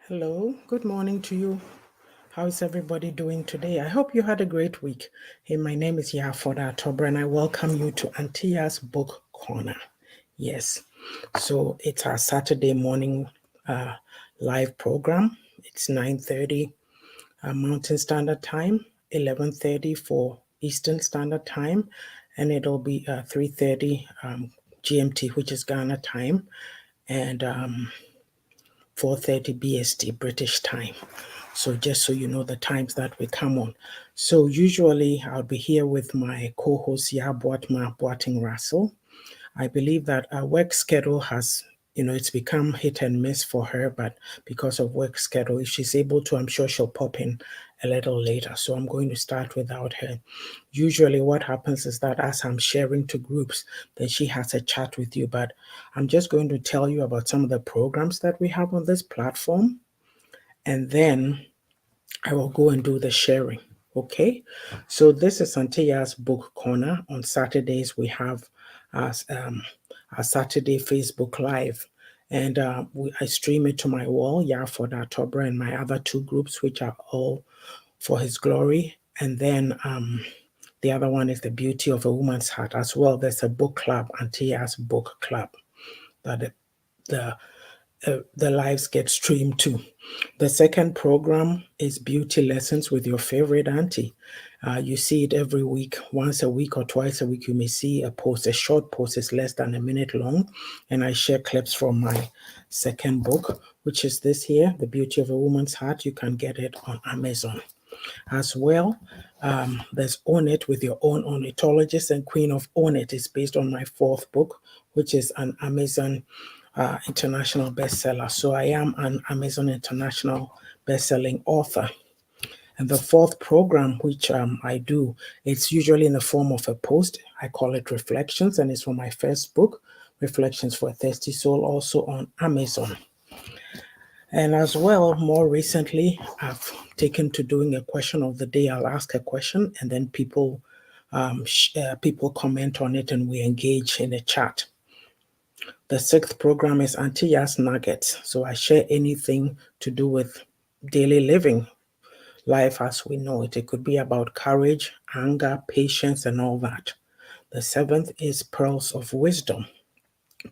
Hello, good morning to you. How's everybody doing today? I hope you had a great week. Hey, my name is Yaa'S, and I welcome you to Auntie Yaa'S Book Corner. Yes, so it's our Saturday morning uh, live program. It's 9:30 Mountain Standard Time, 11:30 for Eastern Standard Time, and it'll be 3:30 GMT, which is Ghana time, and 4:30 BST British time. So just so you know the times that we come on. So usually I'll be here with my co-host Yaa'Boatma Boating Russell. I believe that our work schedule has, it's become hit and miss for her, but because of work schedule, if she's able to, I'm sure she'll pop in a little later. So I'm going to start without her. Usually what happens is that as I'm sharing to groups, then she has a chat with you, but I'm just going to tell you about some of the programs that we have on this platform, and then I will go and do the sharing. Okay, so this is Auntie Yaa'S Book Corner. On Saturdays, we have our, our Saturday Facebook Live, and I stream it to my wall, for October, and my other two groups, which are all for His glory. And then the other one is The Beauty of a Woman's Heart as well. There's a book club, Auntie Yaa'S Book Club, that the the lives get streamed to. The second program is Beauty Lessons with your favorite auntie. You see it every week, once a week or twice a week. You may see a post, a short post is less than a minute long, and I share clips from my second book, which is this here, The Beauty of a Woman's Heart. You can get it on Amazon. As well, there's Own It with Your Own Ornithologist and Queen of Own It is based on my fourth book, which is an Amazon international bestseller. So I am an Amazon international bestselling author. And the fourth program, which I do, it's usually in the form of a post. I call it Reflections, and it's from my first book, Reflections for a Thirsty Soul, also on Amazon. And as well, more recently, I've taken to doing a question of the day. I'll ask a question, and then people comment on it, and we engage in a chat. The sixth program is Auntie Yaa'S Nuggets. So I share anything to do with daily living, life as we know it. It could be about courage, anger, patience, and all that. The seventh is Pearls of Wisdom.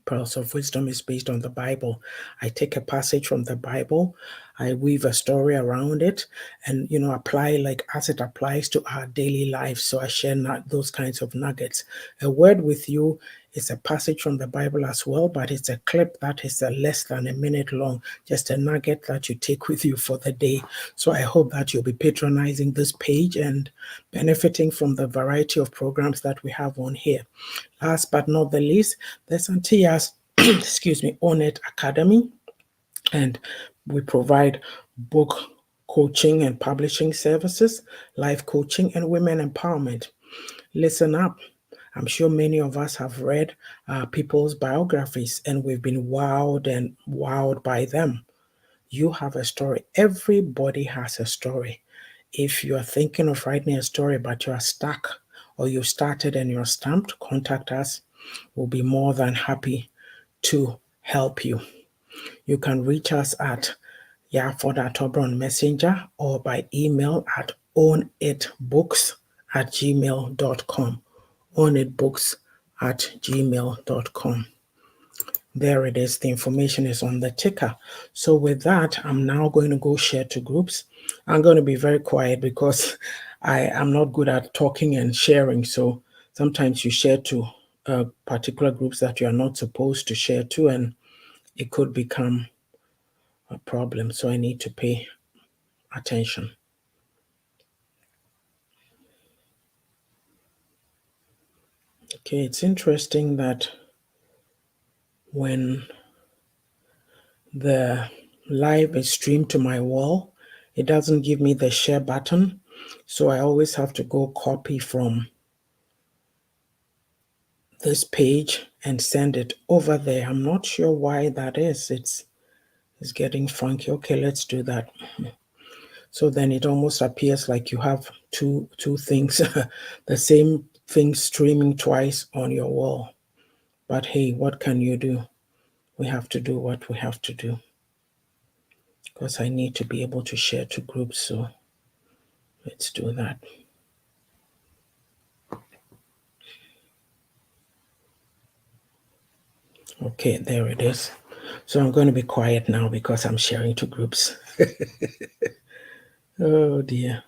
Pearls of Wisdom is based on the Bible. I take a passage from the Bible, I weave a story around it, and apply like as it applies to our daily life. So I share those kinds of nuggets. A word with you is a passage from the Bible as well, but it's a clip that is less than a minute long, just a nugget that you take with you for the day. So I hope that you'll be patronizing this page and benefiting from the variety of programs that we have on here. Last but not the least, there's Auntie Yaa'S, excuse me, Own It Academy, and we provide book coaching and publishing services, life coaching, and women empowerment. Listen up. I'm sure many of us have read people's biographies, and we've been wowed by them. You have a story. Everybody has a story. If you are thinking of writing a story but you are stuck, or you started and you're stumped, contact us. We'll be more than happy to help you. You can reach us at Yaa'S on Messenger or by email at ownitbooks@gmail.com. Ownitbooks@gmail.com. There it is. The information is on the ticker. So with that, I'm now going to go share to groups. I'm going to be very quiet because I am not good at talking and sharing. So sometimes you share to particular groups that you are not supposed to share to, and it could become a problem. So I need to pay attention. Okay, it's interesting that when the live is streamed to my wall, it doesn't give me the share button. So I always have to go copy from this page and send it over there. I'm not sure why that is. It's getting funky. Okay, let's do that. So then it almost appears like you have two things, the same thing streaming twice on your wall. But hey, what can you do? We have to do what we have to do. because I need to be able to share to groups. So let's do that. Okay, there it is. So I'm going to be quiet now because I'm sharing to groups. Oh dear.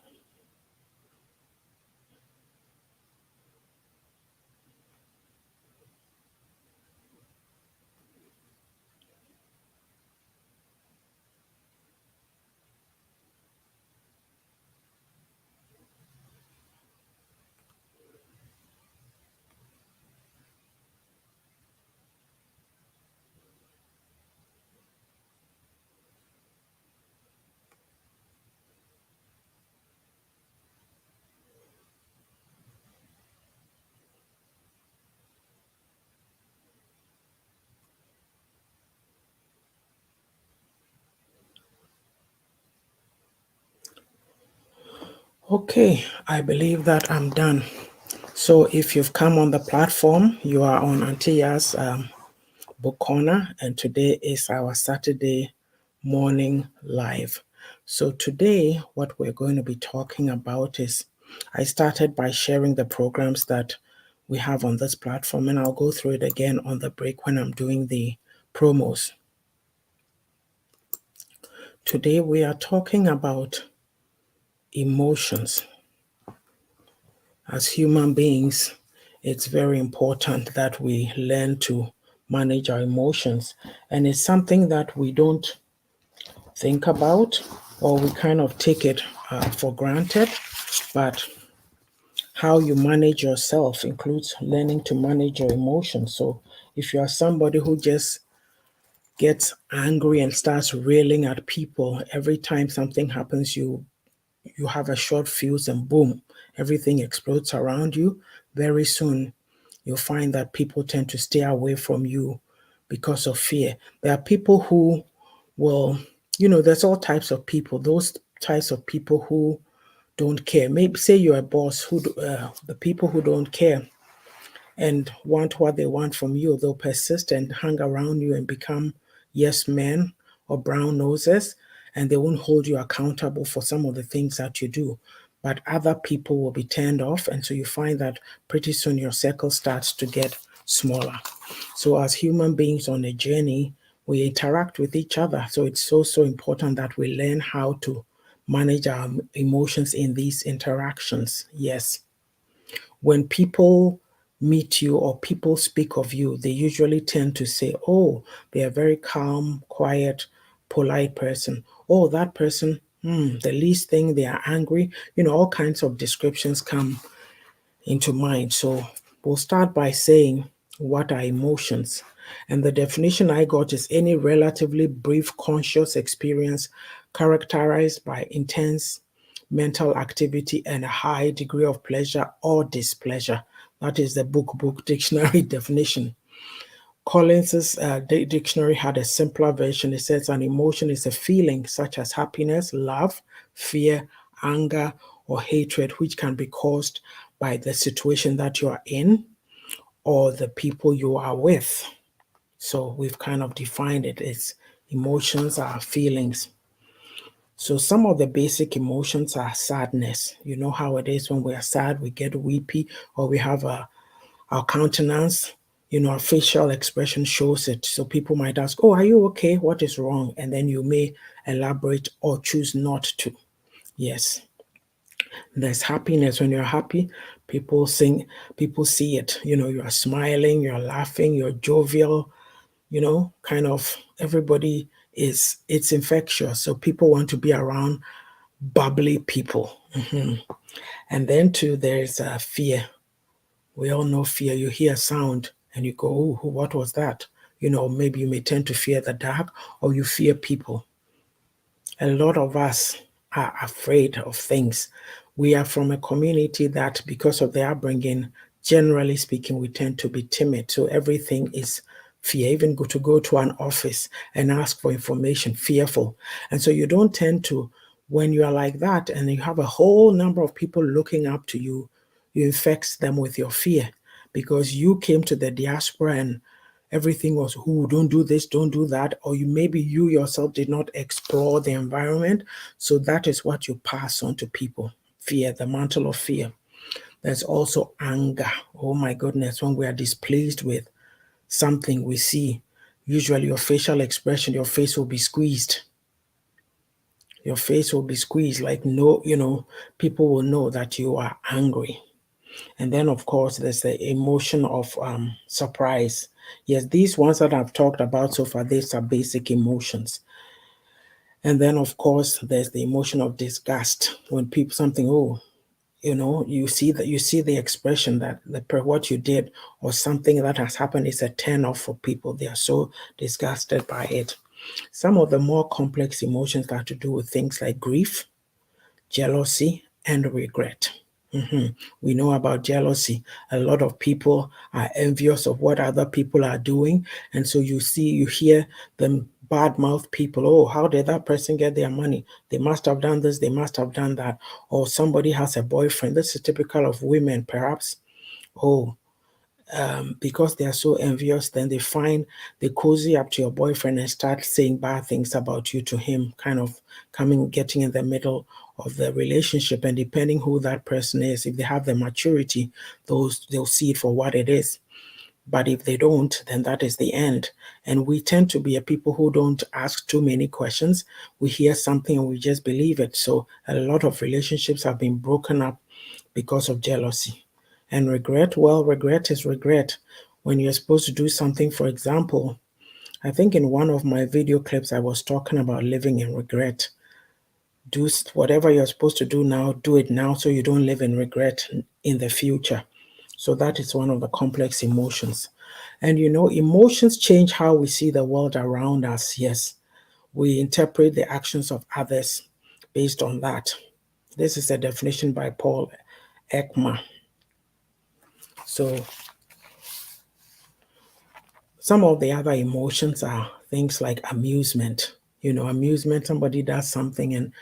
Okay, I believe that I'm done. So if you've come on the platform, you are on Auntie Yaa'S Book Corner, and today is our Saturday morning live. So today, what we're going to be talking about is, I started by sharing the programs that we have on this platform, and I'll go through it again on the break when I'm doing the promos. Today, we are talking about emotions. As human beings, it's very important that we learn to manage our emotions. And it's something that we don't think about, or we kind of take it for granted. But how you manage yourself includes learning to manage your emotions. So if you are somebody who just gets angry and starts railing at people every time something happens, you have a short fuse and boom, everything explodes around you. Very soon, you'll find that people tend to stay away from you because of fear. There are people who will, there's all types of people. Those types of people who don't care. Maybe say you're a boss the people who don't care and want what they want from you, they'll persist and hang around you and become yes men or brown noses, and they won't hold you accountable for some of the things that you do. But other people will be turned off, and so you find that pretty soon your circle starts to get smaller. So, as human beings on a journey, we interact with each other. So, it's so important that we learn how to manage our emotions in these interactions. Yes, when people meet you or people speak of you, they usually tend to say, oh, they're a very calm, quiet, polite person. Oh, that person, the least thing, they are angry. All kinds of descriptions come into mind. So we'll start by saying, what are emotions? And the definition I got is any relatively brief conscious experience characterized by intense mental activity and a high degree of pleasure or displeasure. That is the book dictionary definition. Collins's dictionary had a simpler version. It says an emotion is a feeling such as happiness, love, fear, anger, or hatred, which can be caused by the situation that you are in or the people you are with. So we've kind of defined it as emotions are feelings. So some of the basic emotions are sadness. You know how it is when we are sad, we get weepy, or we have our countenance, our facial expression shows it. So people might ask, oh, are you okay? What is wrong? And then you may elaborate or choose not to. Yes. There's happiness. When you're happy, people sing, people see it. You are smiling, you're laughing, you're jovial, kind of everybody it's infectious. So people want to be around bubbly people. And then too, there's fear. We all know fear. You hear sound and you go, oh, what was that? Maybe you may tend to fear the dark or you fear people. A lot of us are afraid of things. We are from a community that, because of their upbringing, generally speaking, we tend to be timid. So everything is fear. Even to go to an office and ask for information, fearful. And so you don't tend to, when you are like that and you have a whole number of people looking up to you, you infect them with your fear because you came to the diaspora and everything was, "Who, don't do this, don't do that," or maybe you yourself did not explore the environment. So that is what you pass on to people. Fear, the mantle of fear. There's also anger. Oh my goodness, when we are displeased with something we see, usually your facial expression, your face will be squeezed. Your face will be squeezed, like, no, people will know that you are angry. And then, of course, there's the emotion of surprise. Yes, these ones that I've talked about so far, these are basic emotions. And then, of course, there's the emotion of disgust when people something, oh, you see the expression that what you did or something that has happened is a turn off for people. They are so disgusted by it. Some of the more complex emotions got to do with things like grief, jealousy, and regret. We know about jealousy. A lot of people are envious of what other people are doing. And so you hear them badmouth people. Oh, how did that person get their money? They must have done this, they must have done that. Or somebody has a boyfriend. This is typical of women, perhaps. Oh, because they are so envious, then they cozy up to your boyfriend and start saying bad things about you to him, kind of getting in the middle of the relationship. And depending who that person is, if they have the maturity, they'll see it for what it is. But if they don't, then that is the end. And we tend to be a people who don't ask too many questions. We hear something and we just believe it. So a lot of relationships have been broken up because of jealousy. And regret, well, regret is regret. When you're supposed to do something, for example, I think in one of my video clips, I was talking about living in regret. Do whatever you're supposed to do now, do it now so you don't live in regret in the future. So that is one of the complex emotions. And emotions change how we see the world around us. Yes, we interpret the actions of others based on that. This is a definition by Paul Ekman. So some of the other emotions are things like amusement. Amusement, somebody does something and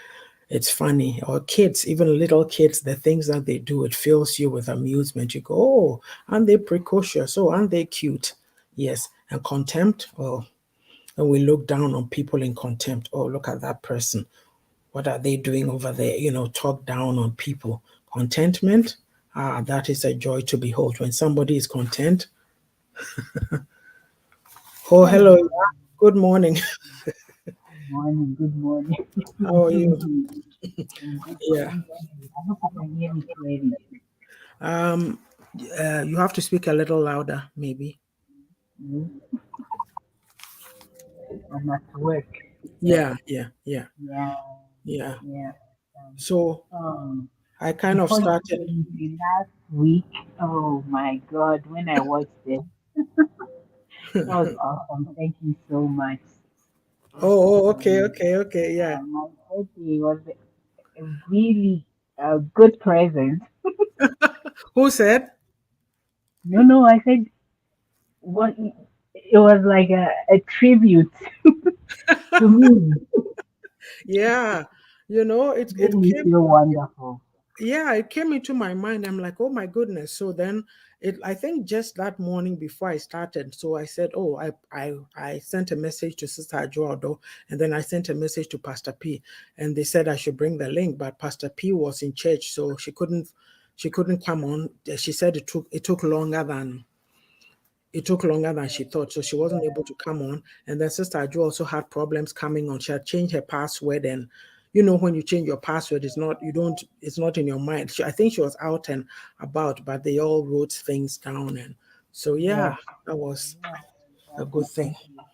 it's funny. Or kids, even little kids, the things that they do, it fills you with amusement. You go, oh, aren't they precocious? Oh, aren't they cute? Yes. And contempt, oh, and we look down on people in contempt. Oh, look at that person. What are they doing over there? Talk down on people. Contentment, that is a joy to behold. When somebody is content, oh, hello, Hello. yeah. Good morning. Good morning. Good morning. How are you? I'm good. Yeah. Thank you. I hope you can hear me clearly. Um, you have to speak a little louder, maybe. Mm, I'm at work. Yeah, So, yeah, yeah, yeah, yeah. yeah. Um, So I kind of Before you started. came the last week, oh my God, when I watched it, that was awesome. Thank you so much. Okay, Um, okay, okay. Yeah. my birthday was a really good present. Who said? No, no, I said what it was like a tribute to me. Yeah. It made It me came. feel wonderful. Yeah, it came into my mind. I'm like, oh my goodness. So then I think just that morning before I started, so I said, oh, I sent a message to Sister Ajoado, and then I sent a message to Pastor P, and they said I should bring the link, but Pastor P was in church, so she couldn't come on. She said it took longer than she thought, so she wasn't able to come on. And then Sister Aju also had problems coming on. She had changed her password, and when you change your password, it's not in your mind. I think she was out and about, but they all wrote things down, and so Yeah, yeah, that was yeah, a that's good thing. okay.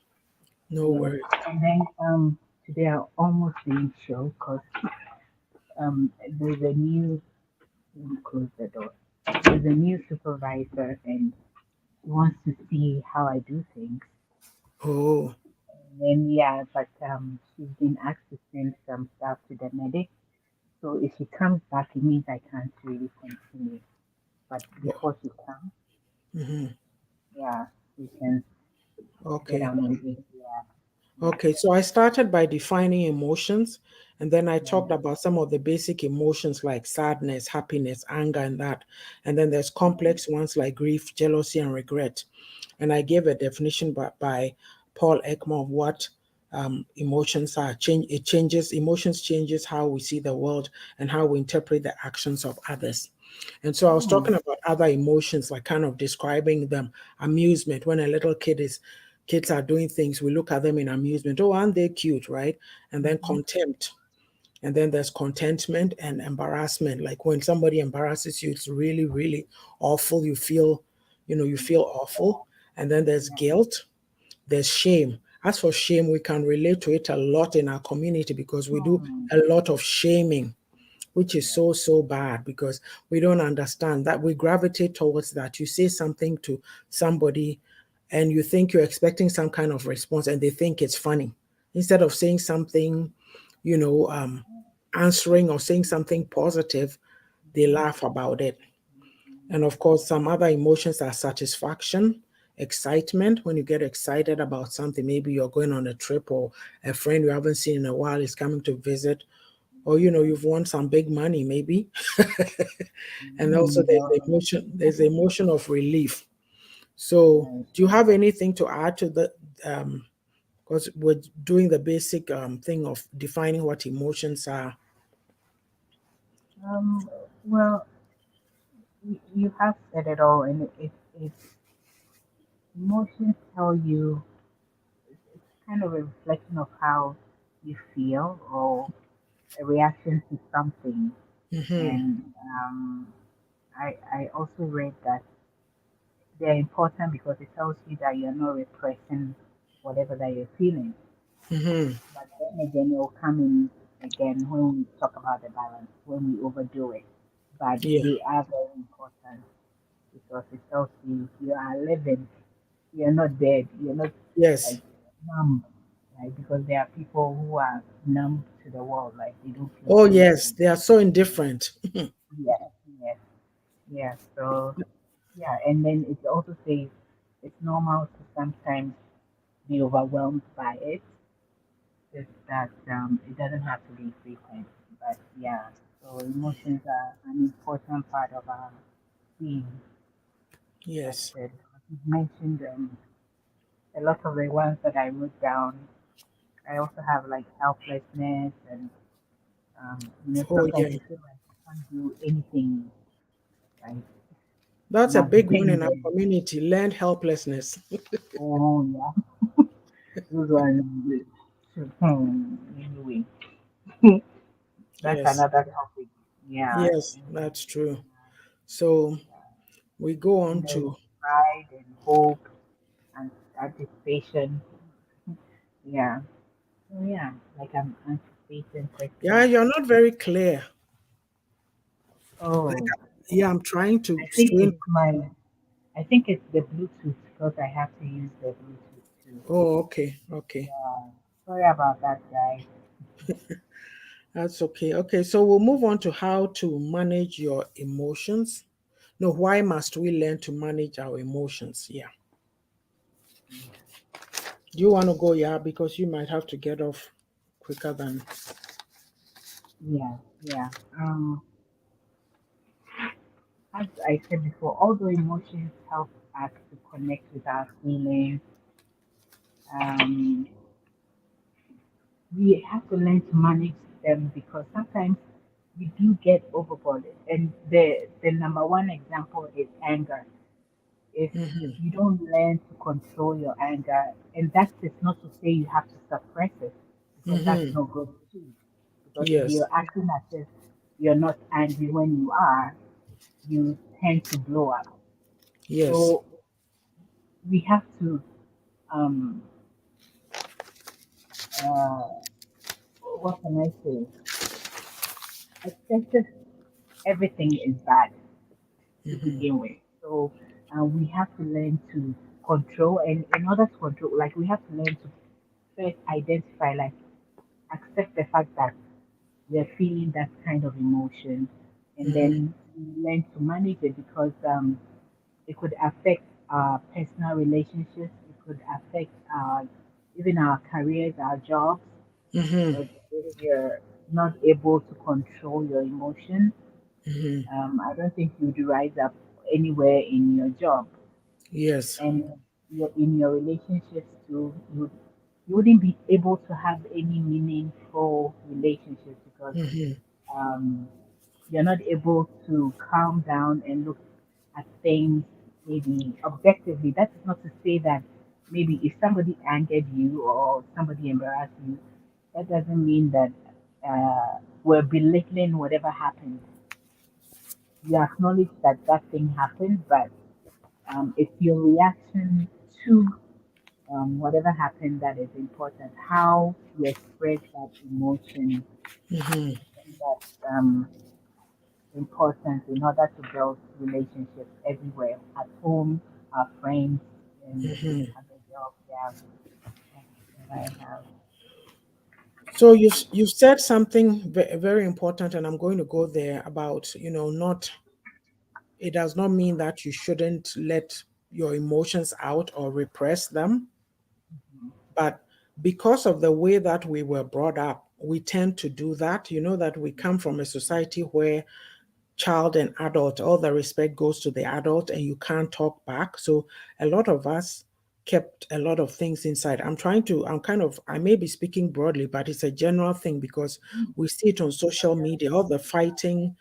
No Yeah, worries. and then today I almost didn't show because there's a new let me close the door. There's a new supervisor and he wants to see how I do things. Oh, And then yeah, but she's been asked to send some stuff to the medic. So if she comes back, it means I can't really continue. But oh, before she comes, hmm, yeah, we can get okay. on with it. Yeah. Okay, so I started by defining emotions, and then I Yeah. talked about some of the basic emotions like sadness, happiness, anger, and that. And then there's Right. complex ones like grief, jealousy, and regret. And I gave a definition by Paul Ekman of what emotions are. It changes, emotions changes how we see the world and how we interpret the actions of others. And so I was Oh. talking about other emotions, like kind of describing them. Amusement, when a little kids are doing things, we look at them in amusement. Oh, aren't they cute, right? And then Mm-hmm. contempt. And then there's contentment and embarrassment. Like when somebody embarrasses you, it's really, really awful. You feel awful. And then there's Yeah. guilt, there's shame. As for shame, we can relate to it a lot in our community because we do Hmm. a lot of shaming, which is Yeah. so, so bad because we don't understand that we gravitate towards that. You say something to somebody and you think you're expecting some kind of response and they think it's funny. Instead of saying something, you know, um, answering or saying something positive, they laugh about it. And of course, some other emotions are satisfaction, excitement. When you get excited about something, maybe you're going on a trip or a friend you haven't seen in a while is coming to visit, or you've won some big money maybe. And also Mm, well, there's the emotion of relief. So right. do you have anything to add to the because we're doing the basic thing of defining what emotions are. Um, well, you have said it all, and it emotions tell you it's kind of a reflection of how you feel or a reaction to something. Mm-hmm, And I also read that they're important because it tells you that you're not repressing whatever that you're feeling. mm-hmm. But then again, it will come in again when we talk about the balance, when we overdo it. But Yeah. they are very important because it tells you you are living, you're not dead, you're not Yes. like numb, right? Because there are people who are numb to the world, like they don't feel Oh yes, anything. they are so indifferent. Yes, yes, yes. So yeah, and then it also says it's normal to sometimes be overwhelmed by it. Just that it doesn't have to be frequent. But yeah, so emotions are an important part of our being. Like Yes. I said, you mentioned a lot of the ones that I wrote down. I also have like helplessness and Oh sometimes yeah. you feel like you can't do anything, right? That's a big one Nothing in our there. community. Learned helplessness. Oh yeah, those ones. Anyway, that's Yes. another topic. Yeah, Yes, anyway, that's true. So we go on and there's to pride and hope and anticipation. Yeah. So yeah, like I'm anticipating yeah, Christmas. you're not very clear. Like Oh, yeah, I'm trying to I think strain. it's my. I think it's the Bluetooth because I have to use the Bluetooth too. Oh, okay, okay. Yeah. Sorry about that, guys. That's okay. Okay, so we'll move on to how to manage your emotions. No, why must we learn to manage our emotions? Yeah. Do you want to go? Yeah, because you might have to get off quicker than. Yeah, yeah. As I said before, although emotions help us to connect with our feelings, um, we have to learn to manage them because sometimes we do get overboard. And the number one example is anger. If Hmm. you don't learn to control your anger, and that is not to say you have to suppress it, because that's Hmm. not good too. Because if Yes. you're acting as if you're not angry when you are, you tend to blow up. Yes. So we have to um uh what can I say? Excessive everything is bad to Hmm. begin with. So we have to learn to control, and in order to control, like we have to learn to first identify, like accept the fact that we're feeling that kind of emotion, and Hmm. then learn to manage it because it could affect our personal relationships. It could affect our even our careers, our jobs, Mm-hmm. because if you're not able to control your emotions, Mm-hmm. I don't think you'd rise up anywhere in your job. Yes. And in your relationships too, you wouldn't be able to have any meaningful relationships because Mm-hmm. um, you're not able to calm down and look at things maybe objectively. That is not to say that maybe if somebody angered you or somebody embarrassed you, that doesn't mean that we're belittling whatever happened. You acknowledge that that thing happened, but it's your reaction to whatever happened that is important. How you express that emotion, Mm-hmm. I think that's important in order to build relationships everywhere, at home, our friends, and Mm-hmm. at the job. Yeah, that's what I have. So you've said something very important, and I'm going to go there about, not, it does not mean that you shouldn't let your emotions out or repress them, Mhm. but because of the way that we were brought up, we tend to do that. You know that we come from a society where child and adult, all the respect goes to the adult and you can't talk back. So a lot of us kept a lot of things inside. I may be speaking broadly, but it's a general thing because we see it on social media, all the fighting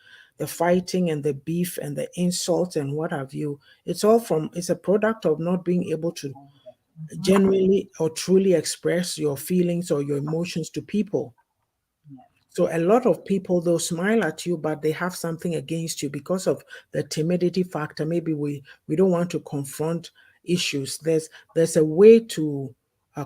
and the beef and the insults and what have you. It's a product of not being able to Mhm. genuinely or truly express your feelings or your emotions to people. Yeah. So a lot of people, they'll smile at you, but they have something against you because of the timidity factor. Maybe we don't want to confront issues. There's a way to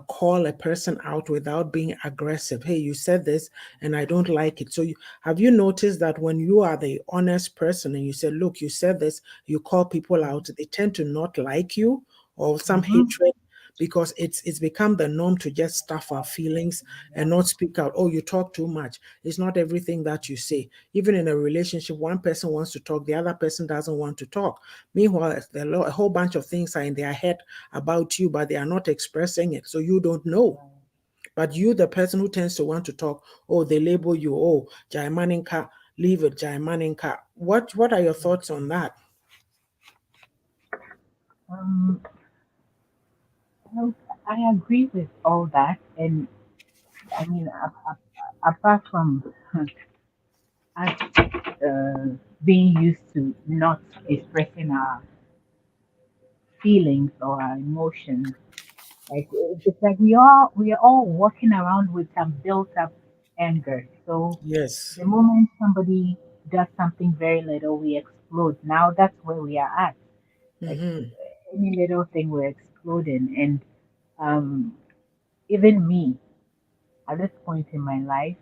call a person out without being aggressive. Hey, you said this, and I don't like it. So have you noticed that when you are the honest person and you say, "Look, you said this," you call people out, they tend to not like you or some Mm-hmm. hatred because it's become the norm to just stuff our feelings and not speak out. Oh, you talk too much. It's not everything that you say. Even in a relationship, one person wants to talk, the other person doesn't want to talk. Meanwhile, a whole bunch of things are in their head about you, but they are not expressing it. So you don't know. But you, the person who tends to want to talk, oh, they label you, oh, Jaimaninka, leave it, Jaimaninka. What are your thoughts on that? Um, well, I agree with all that, and I mean, apart from us being used to not expressing our feelings or our emotions, like it's like we are all walking around with some built up anger. So Yes. the moment somebody does something very little, we explode. Now that's where we are at. Like Mm-hmm. any little thing, we're exploding. And um, even me, at this point in my life,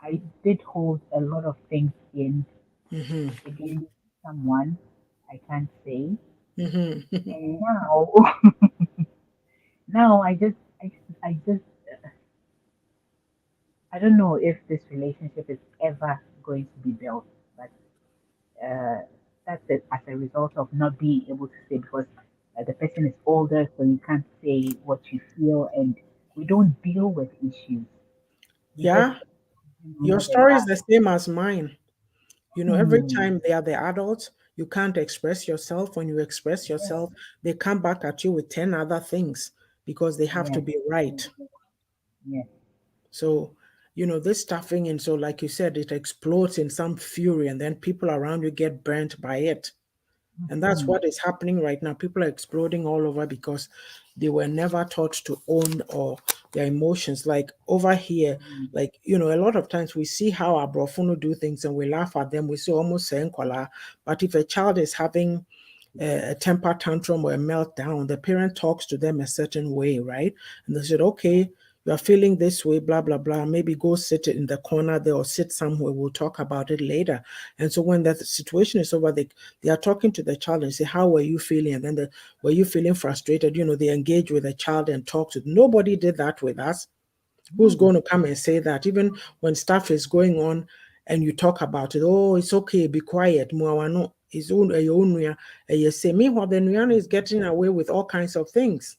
I did hold a lot of things in Mm-hmm. against someone. I can't say. Mm-hmm. And now, now I just, I don't know if this relationship is ever going to be built, but uh, that's it as a result of not being able to say because the person is older, so you can't say what you feel, and we don't deal with issues. We just Yeah, your let them story is pass. the same as mine. Every Hmm. time they are the adults, you can't express yourself. When you express Yes, yourself, they come back at you with 10 other things because they have to yes, be right. yes. So, this stuffing, and so, like you said, it explodes in some fury, and then people around you get burnt by it. And that's Hmm. what is happening right now. People are exploding all over because they were never taught to own or their emotions. Like over here, Hmm. like, a lot of times we see how our brofuno do things and we laugh at them. We say almost saying kola. But if a child is having a temper tantrum or a meltdown, the parent talks to them a certain way, right? And they said, okay, you are feeling this way, blah, blah, blah. Maybe go sit in the corner there or sit somewhere. We'll talk about it later. And so when that situation is over, they are talking to the child and say, how were you feeling? And then were you feeling frustrated? They engage with the child and talk to them. Nobody did that with us. Who's Hmm. going to come and say that? Even when stuff is going on and you talk about it, oh, it's okay, be quiet. Muawano, his own, your own, you say, meanwhile, the Nuyano is getting away with all kinds of things.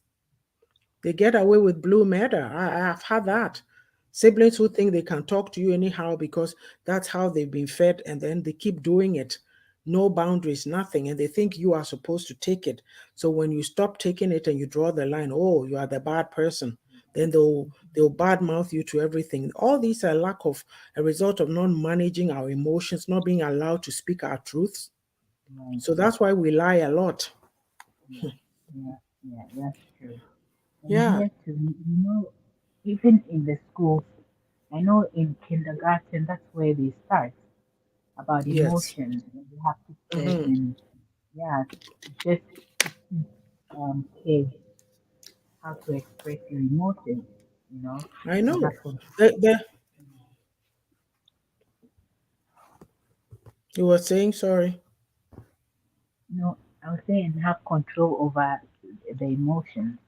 They get away with blue murder. I've had that. Siblings who think they can talk to you anyhow because that's how they've been fed, and then they keep doing it. No boundaries, nothing, and they think you are supposed to take it. So when you stop taking it and you draw the line, oh, you are the bad person, then they'll badmouth you to everything. All these are lack of a result of not managing our emotions, not being allowed to speak our truths. right. So that's why we lie a lot. Yeah, yeah, yeah, that's true. And Yeah. here too, even in the schools, I know in kindergarten, that's where they start about Yes. emotions and they have pictures Hmm. and yeah, just to teach kids how to express your emotions, I and know. have control. You were saying sorry. I was saying have control over the emotions.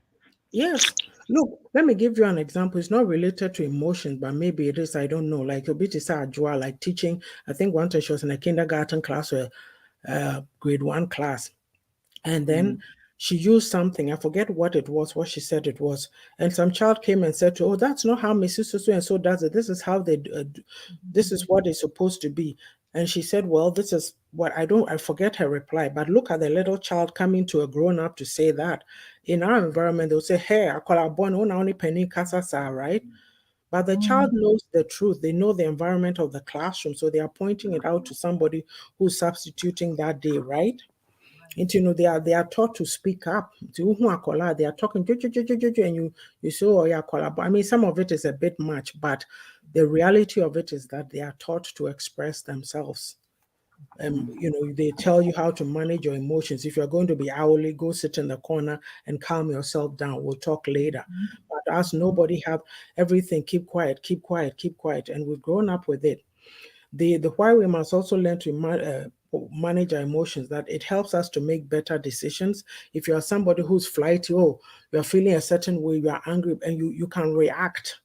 Yes. Look, let me give you an example. It's not related to emotions, but maybe it is. I don't know. Like a bit is Ajua, like teaching. I think one time she was in a kindergarten class or grade one class. And then Right. she used something. I forget what it was, what she said it was. And some child came and said to her, oh, that's not how Mrs. So and so does it. This is how this is what it's supposed to be. And she said, well, this is what I forget her reply, but look at the little child coming to a grown up to say that. In our environment, they'll say, hey, I call a born only penny kasasa, right? But the child Mm, knows the truth. They know the environment of the classroom. So they are pointing it out to somebody who's substituting that day, right? And they are taught to speak up. They are talking, and you say, oh yeah, kola. But I mean, some of it is a bit much, but the reality of it is that they are taught to express themselves. They tell you how to manage your emotions. If you're going to be owly, go sit in the corner and calm yourself down. We'll talk later. But us, nobody have everything. Keep quiet, keep quiet, keep quiet, and we've grown up with it. The why we must also learn to manage our emotions, that it helps us to make better decisions. If you are somebody who's flighty, oh, you're feeling a certain way, you are angry, and you can react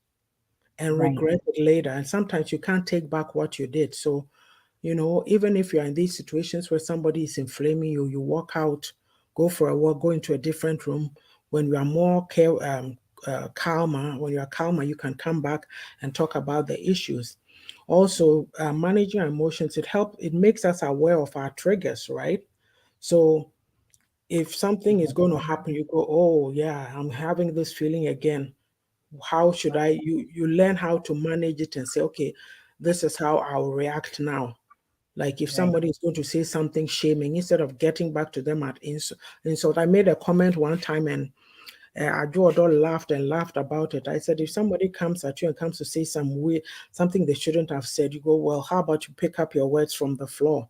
and right. regret it later, and sometimes you can't take back what you did. So even if you're in these situations where somebody is inflaming you, you walk out, go for a walk, go into a different room. When you are more calmer, when you are calmer, you can come back and talk about the issues. Also, managing our emotions, it makes us aware of our triggers, right? So if something is going to happen, you go, oh yeah, I'm having this feeling again. How should you learn how to manage it and say, okay, this is how I'll react now. Like if Right. somebody is going to say something shaming, instead of getting back to them at insult. I made a comment one time, and Ajodo laughed and laughed about it. I said, if somebody comes at you and comes to say something they shouldn't have said, you go, well, how about you pick up your words from the floor?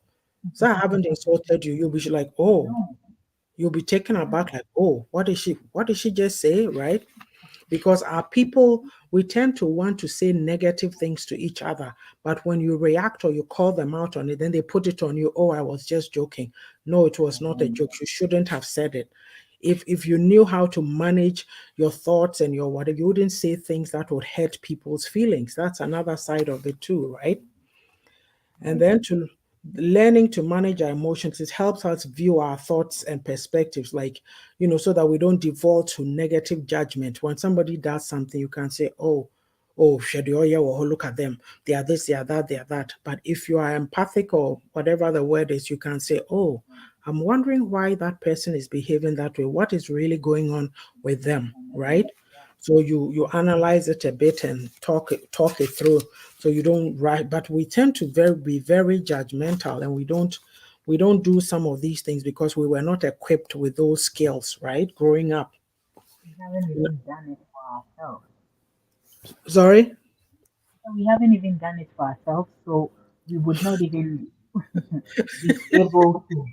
So I haven't insulted you. You'll be like, oh, No. you'll be taken aback, like, oh, what did she just say, right? Because our people, we tend to want to say negative things to each other, but when you react or you call them out on it, then they put it on you, oh, I was just joking. No, it was not a joke. You shouldn't have said it. If you knew how to manage your thoughts and your whatever, you wouldn't say things that would hurt people's feelings. That's another side of it too, right? And Right. then to learning to manage our emotions, it helps us view our thoughts and perspectives, like, so that we don't default to negative judgment. When somebody does something, you can say, oh, Shadioya, or look at them. They are this, they are that, they are that. But if you are empathic or whatever the word is, you can say, oh, I'm wondering why that person is behaving that way. What is really going on with them, right? So you analyze it a bit and talk it through, so you don't write. But we tend to be very judgmental, and we don't do some of these things because we were not equipped with those skills, right, growing up. We haven't even done it for ourselves. Sorry. So we haven't even done it for ourselves, so we would not even be able to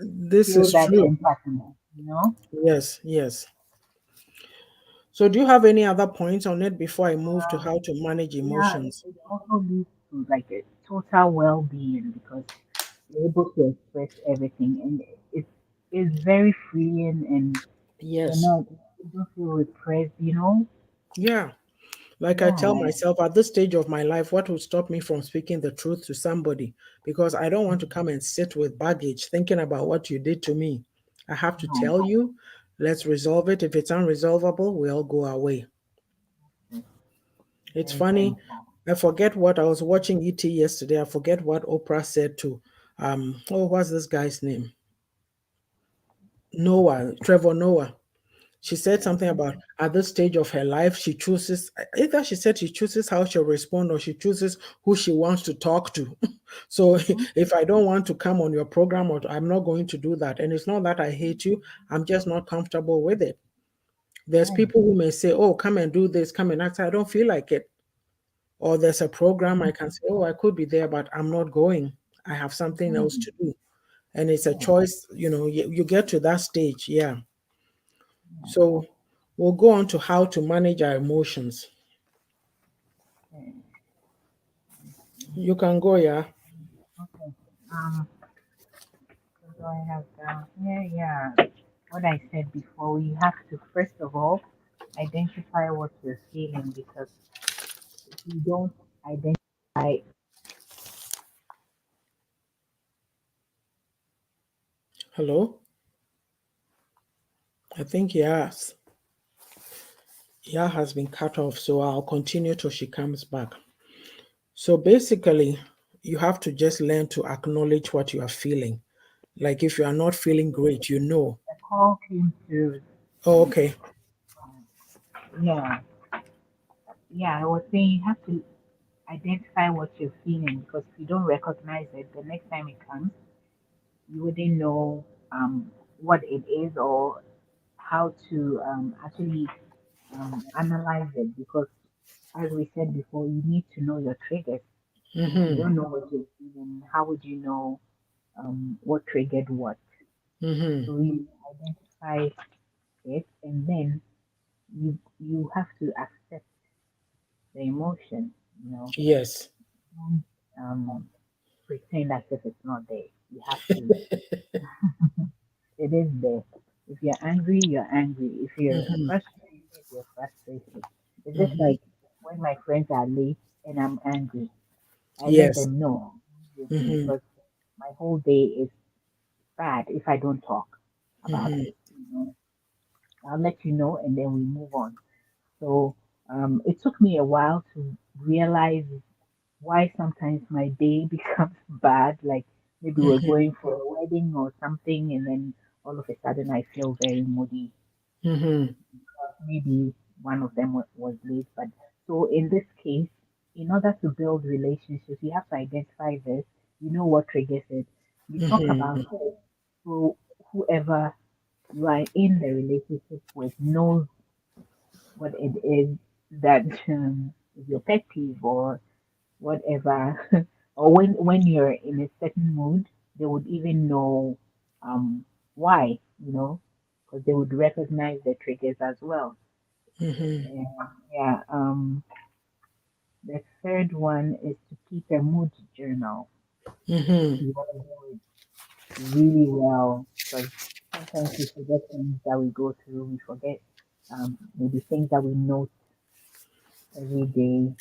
This feel is that true. empathy. Yes, yes. So do you have any other points on it before I move to Um, how to manage yeah, emotions? it also leads to like a total well-being because you're able to express everything, and it's very freeing, and Yes. you don't feel repressed. Yeah. Like I tell Yeah, myself, at this stage of my life, what will stop me from speaking the truth to somebody? Because I don't want to come and sit with baggage thinking about what you did to me. I have to no, tell you. Let's resolve it. If it's unresolvable, we all go our way. Mm, It's very funny. sensible. I forget what I was watching ET yesterday. I forget what Oprah said to oh, what's this guy's name? Noah, Trevor Noah. She said something about at this stage of her life, she chooses either she said she chooses how she'll respond or she chooses who she wants to talk to. So Mhm. if I don't want to come on your program, or I'm not going to do that. And it's not that I hate you, I'm just not comfortable with it. There's Right. people who may say, oh, come and do this, come and act. I don't feel like it. Or there's a program I can say, oh, I could be there, but I'm not going. I have something else Mm, to do. And it's a yeah, choice, you get to that stage. Yeah. yeah. So we'll go on to how to manage our emotions. Okay. You can go, yeah. Okay. What do I have down here? Yeah. What I said before, you have to first of all identify what you're feeling, because if you don't identify, Hello? I think yes. Yeah has been cut off, so I'll continue till she comes back. So basically, you have to just learn to acknowledge what you are feeling. Like if you are not feeling great, you know. the call came through. Oh, okay. Yeah, yeah. I was saying you have to identify what you're feeling, because if you don't recognize it, the next time it comes, you wouldn't know what it is, or how to actually analyze it. Because, as we said before, you need to know your triggers. If you Mm-hmm. don't know what you're feeling, how would you know what triggered what? Mm-hmm. So you identify it, and then you have to accept the emotion. You know, Yes. don't pretend as if it's not there. You have to. It is there. If you're angry, you're angry. If you're Mm-hmm. frustrated, you're frustrated. It's just Mm-hmm. like when my friends are late and I'm angry, I let Yes. them know immediately, Mm-hmm. because my whole day is bad if I don't talk about Mm-hmm. it. You know, I'll let you know, and then we move on. So it took me a while to realize why sometimes my day becomes bad. Like maybe we're Mm-hmm. going for a wedding or something, and then all of a sudden I feel very moody. Mm-hmm. Maybe one of them was late. But so in this case, in order to build relationships, you have to identify this. You know what triggers it. You talk Mm-hmm. about it. So whoever you are in the relationship with knows what it is that is your pet peeve or whatever. Or when you're in a certain mood, they would even know um why, because they would recognize the triggers as well. Mm-hmm. Yeah, yeah. The third one is to keep a mood journal. Mm-hmm. You want to do it really well, because sometimes we forget things that we go through. We forget maybe things that we note every day,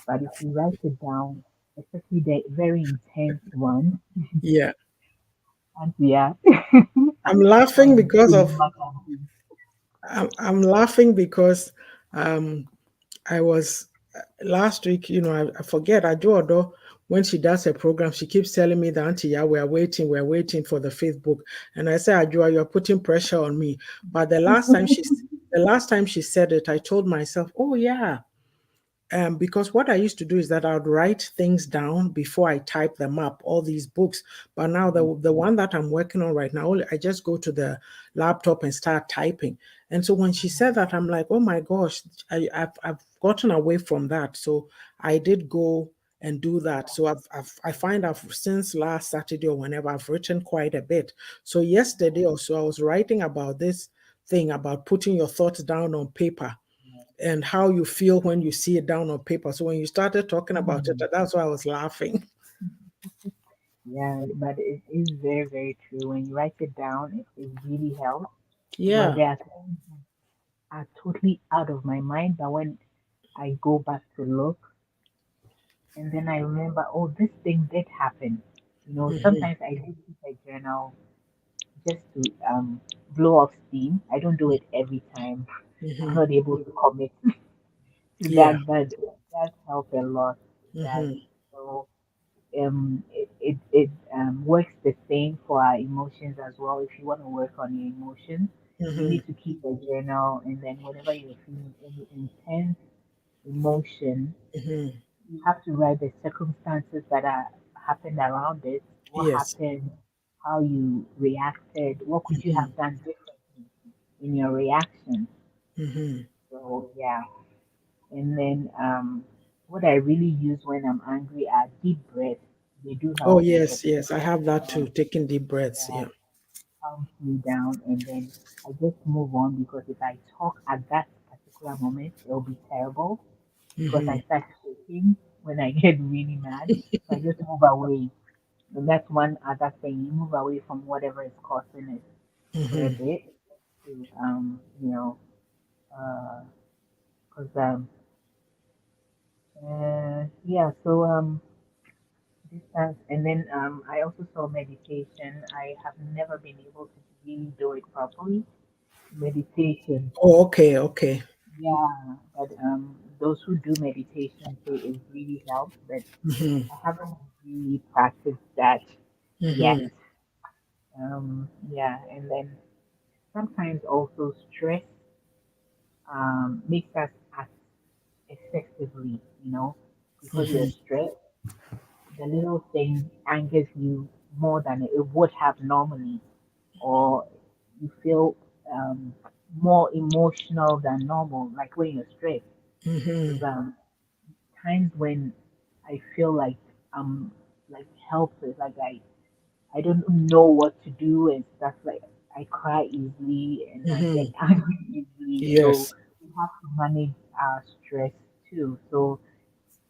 But if you write it down, especially the very intense one, Yeah. and yeah, I'm I laughing because do of what I do. I'm laughing because um I was last week, I forget Ajodo when she does her program, she keeps telling me that Auntie, yeah, we're waiting for the Facebook. And I say, Ajoa, you're putting pressure on me. But the last time she said it, I told myself, oh yeah, because what I used to do is that I would write things down before I type them up, all these books. But now the one that I'm working on right now, I just go to the laptop and start typing. And so when she said that, I'm like, oh my gosh, I've gotten away from that. So I did go and do that. So I find I've since last Saturday or whenever I've written quite a bit. So yesterday or so I was writing about this thing about putting your thoughts down on paper and how you feel when you see it down on paper. So when you started talking about it, Hmm. that's why I was laughing. Yeah, but it is very, very true. When you write it down, it really helps, because Yeah. there are things that are totally out of my mind. But when I go back to look, and then I remember, oh, this thing did happen. Hmm. Sometimes I do keep a journal just to blow off steam. I don't do it every time. I'm Mm-hmm. not able to commit to Yeah. that, but that helped a lot. That Mm-hmm. so it works the same for our emotions as well. If you want to work on your emotions, you Mm-hmm. need to keep a journal, and then whenever you're feeling any intense emotion, Mm-hmm. you have to write the circumstances that are happened around it, what Yes. happened, how you reacted, what could you Mm-hmm. have done differently in your reaction. Mm-hmm. So yeah, and then what I really use when I'm angry are deep breaths. They do Oh, help me. yes, yes. I have that Yeah, too. Taking deep breaths. yeah, Yeah. calms me down, and then I just move on because if I talk at that particular moment, it'll be terrible because Mm-hmm. I start shaking when I get really mad. So I just move away. And that's one other thing. You move away from whatever is causing it for a Mm-hmm. bit to, because, yeah, so, distance. And then I also saw meditation. I have never been able to really do it properly. Meditation. Oh, okay, okay. Yeah, but those who do meditation say it really helps, but Mm-hmm. I haven't really practiced that yet. Mm-hmm. Yeah, and then sometimes also stress makes us act excessively, because you're Mm-hmm. stressed, the little thing angers you more than it would have normally, or you feel um, more emotional than normal, like when you're stressed. Mm-hmm. Because times when I feel like I'm like helpless, like I don't know what to do and stuff like I cry easily and I get Mm-hmm. angry easily. So Yes. we have to manage our stress too. So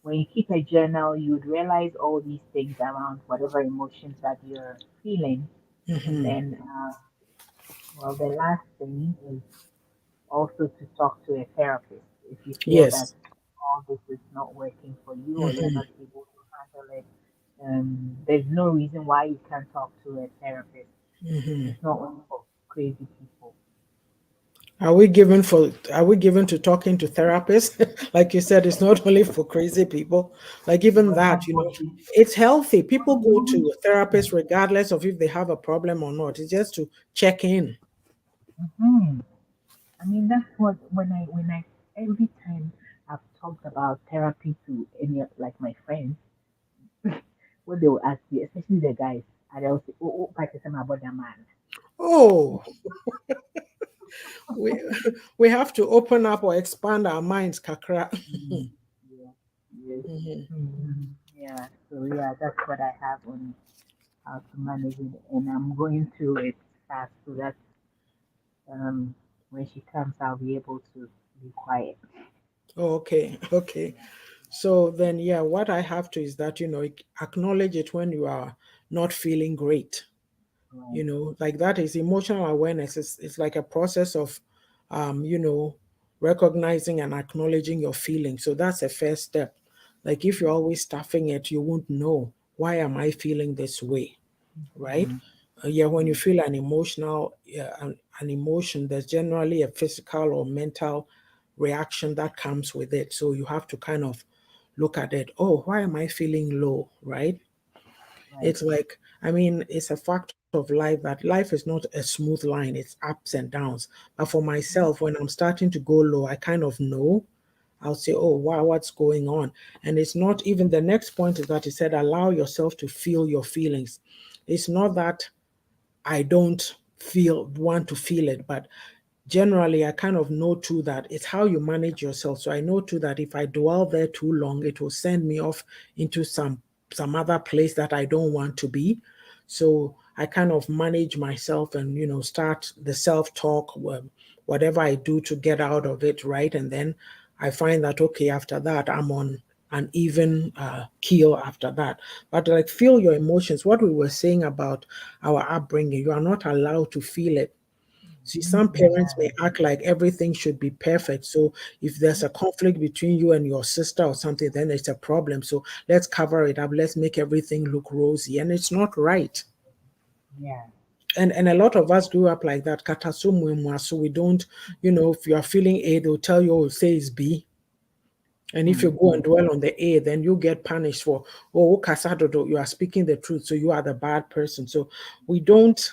when you keep a journal, you would realize all these things around whatever emotions that you're feeling. And Mm-hmm. then, well, the last thing is also to talk to a therapist if you feel that Yes. all this is not working for you or you're Mm-hmm. not able to handle it. There's no reason why you can't talk to a therapist. Mm-hmm. It's not only for crazy people. Are we given to talking to therapists? Like you said, it's not only for crazy people. Like even For that, everybody. it's healthy. People go to a therapist regardless of if they have a problem or not. It's just to check in. Hmm. I mean, that's what when I every time I've talked about therapy to any of like my friends, what they will ask me, especially the guys, and they'll say, "Oh, Pakistan about the man." Oh, we we have to open up or expand our minds, kakra. Mm, yeah, yes, Mhm. yeah. So yeah, that's what I have on how to manage it, and I'm going through it fast so that um when she comes, I'll be able to be quiet. Okay, okay. So then, yeah, what I have to is that, acknowledge it when you are not feeling great. Right. Like that is emotional awareness. It's like a process of, recognizing and acknowledging your feelings. So that's a first step. Like if you're always stuffing it, you won't know why am I feeling this way, right? Mm, Yeah, when you mm, feel an emotional, an emotion, there's generally a physical or mental reaction that comes with it. So you have to kind of look at it. Oh, why am I feeling low, right? right. It's like, I mean, it's a fact of life that life is not a smooth line, it's ups and downs. But for myself, when I'm starting to go low, I kind of know. I'll say, oh, wow, what's going on? And it's not even the next point is that he said, allow yourself to feel your feelings. It's not that I don't want to feel it, but generally I kind of know too that it's how you manage yourself. So I know too that if I dwell there too long, it will send me off into some other place that I don't want to be. So I kind of manage myself and start the self-talk, whatever I do to get out of it, right? And then I find that okay, after that I'm on an even keel after that. But like feel your emotions. What we were saying about our upbringing, you are not allowed to feel it. See, some parents may Yeah. act like everything should be perfect. So if there's a conflict between you and your sister or something, then it's a problem. So let's cover it up. Let's make everything look rosy. And it's not right. Yeah. And a lot of us grew up like that. Katasumwemwa, so we don't, if you are feeling A, they'll tell you, oh, say it's B. And if you Mm. go and dwell on the A, then you get punished for, oh, kasadodo, you are speaking the truth, so you are the bad person. So we don't